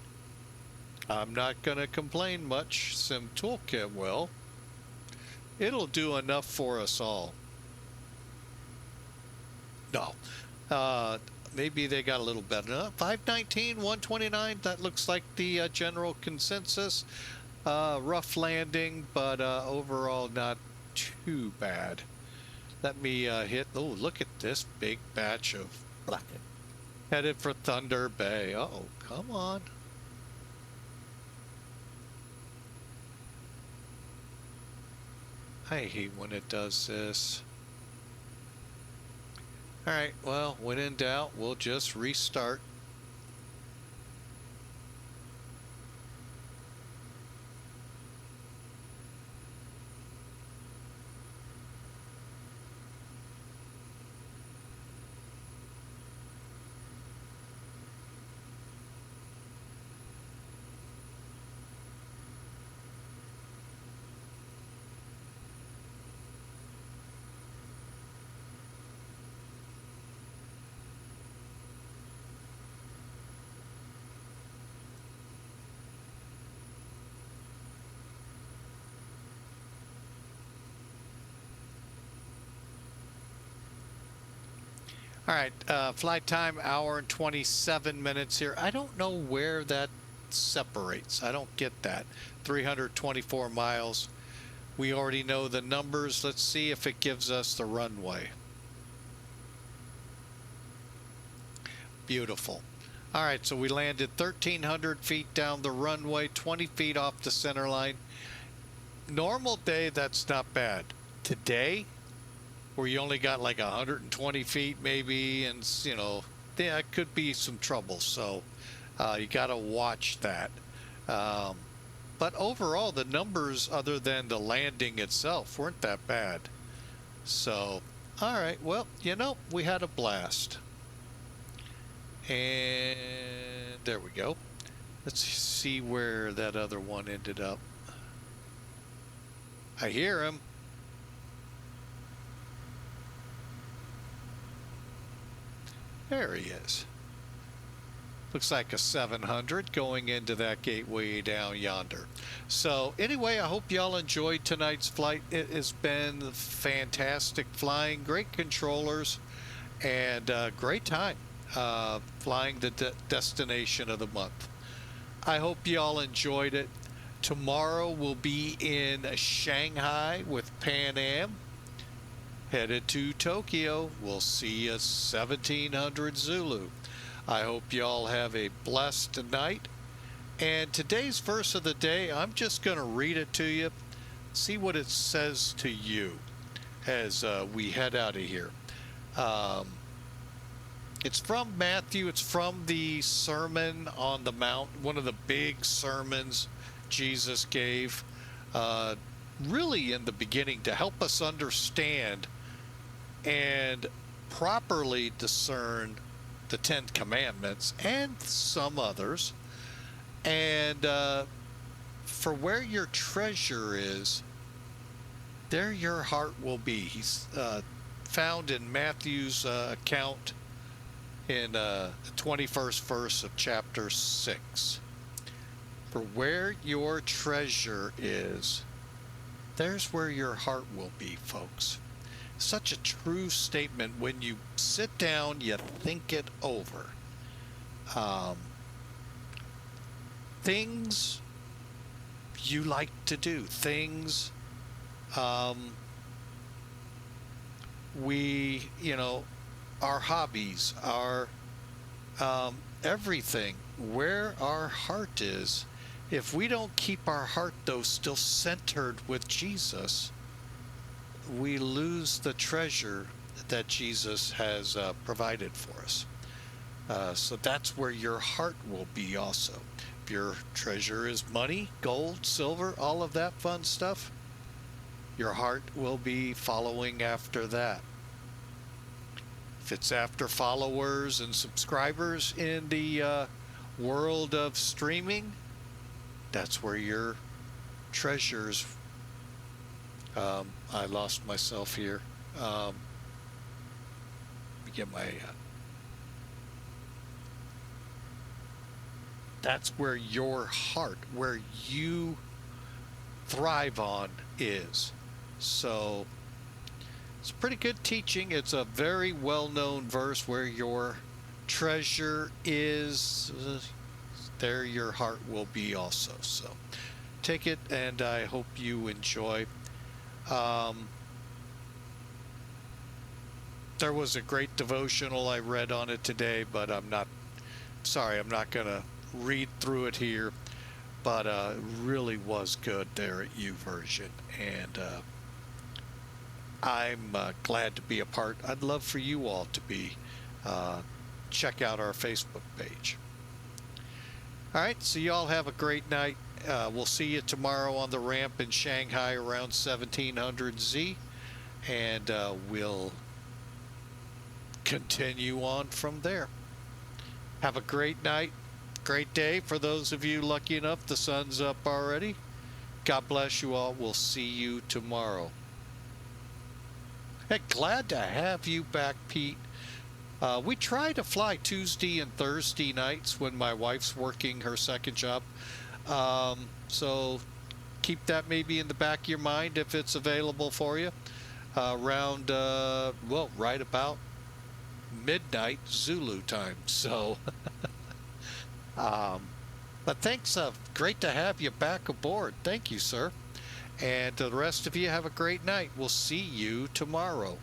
I'm not going to complain much. Sim Toolkit will. It'll do enough for us all. No. Maybe they got a little better. 519, 129, that looks like the general consensus. Rough landing, but overall not too bad. Let me hit. Oh, look at this big batch of black. Headed for Thunder Bay. Uh-oh, come on. I hate when it does this. All right, well, when in doubt, we'll just restart. All right, flight time, hour and 27 minutes here. I don't know where that separates. I don't get that. 324 miles. We already know the numbers. Let's see if it gives us the runway. Beautiful. All right, so we landed 1,300 feet down the runway, 20 feet off the center line. Normal day, that's not bad. Today, where you only got like 120 feet maybe, and you know, yeah, it could be some trouble, so you got to watch that. But overall, the numbers other than the landing itself weren't that bad. So all right, well, you know, we had a blast, and there we go. Let's see where that other one ended up. I hear him. There he is. Looks like a 700 going into that gateway down yonder. So anyway, I hope y'all enjoyed tonight's flight. It has been fantastic flying, great controllers, and great time flying the destination of the month. I hope y'all enjoyed it. Tomorrow we'll be in Shanghai with Pan Am. Headed to Tokyo. We'll see you 1700 Zulu. I hope y'all have a blessed night. And today's verse of the day, I'm just going to read it to you. See what it says to you as we head out of here. It's from Matthew. It's from the Sermon on the Mount, one of the big sermons Jesus gave, really in the beginning, to help us understand and properly discern the 10 Commandments and some others. And for where your treasure is, there your heart will be. He's found in Matthew's account in the 21st verse of chapter 6. For where your treasure is, there's where your heart will be, folks. Such a true statement when you sit down, you think it over. Things you like to do, things we, you know, our hobbies, our everything, where our heart is. If we don't keep our heart, though, still centered with Jesus, we lose the treasure that Jesus has provided for us. So that's where your heart will be also. If your treasure is money, gold, silver, all of that fun stuff, your heart will be following after that. If it's after followers and subscribers in the world of streaming, that's where your treasures. I lost myself here. Let me get my. That's where your heart, where you thrive on, is. So it's pretty good teaching. It's a very well-known verse. Where your treasure is, there your heart will be also. So take it, and I hope you enjoy. There was a great devotional I read on it today, but I'm not going to read through it here, but it really was good there at YouVersion, and I'm glad to be a part. I'd love for you all to be. Check out our Facebook page. All right, so you all have a great night. We'll see you tomorrow on the ramp in Shanghai around 1700 Z, and we'll continue on from there. Have a great night, great day for those of you lucky enough the sun's up already. God bless you all. We'll see you tomorrow. Hey, glad to have you back, Pete. We try to fly Tuesday and Thursday nights when my wife's working her second job. So keep that maybe in the back of your mind if it's available for you. Around, well, right about midnight Zulu time. So, but thanks. Great to have you back aboard. Thank you, sir. And to the rest of you, have a great night. We'll see you tomorrow.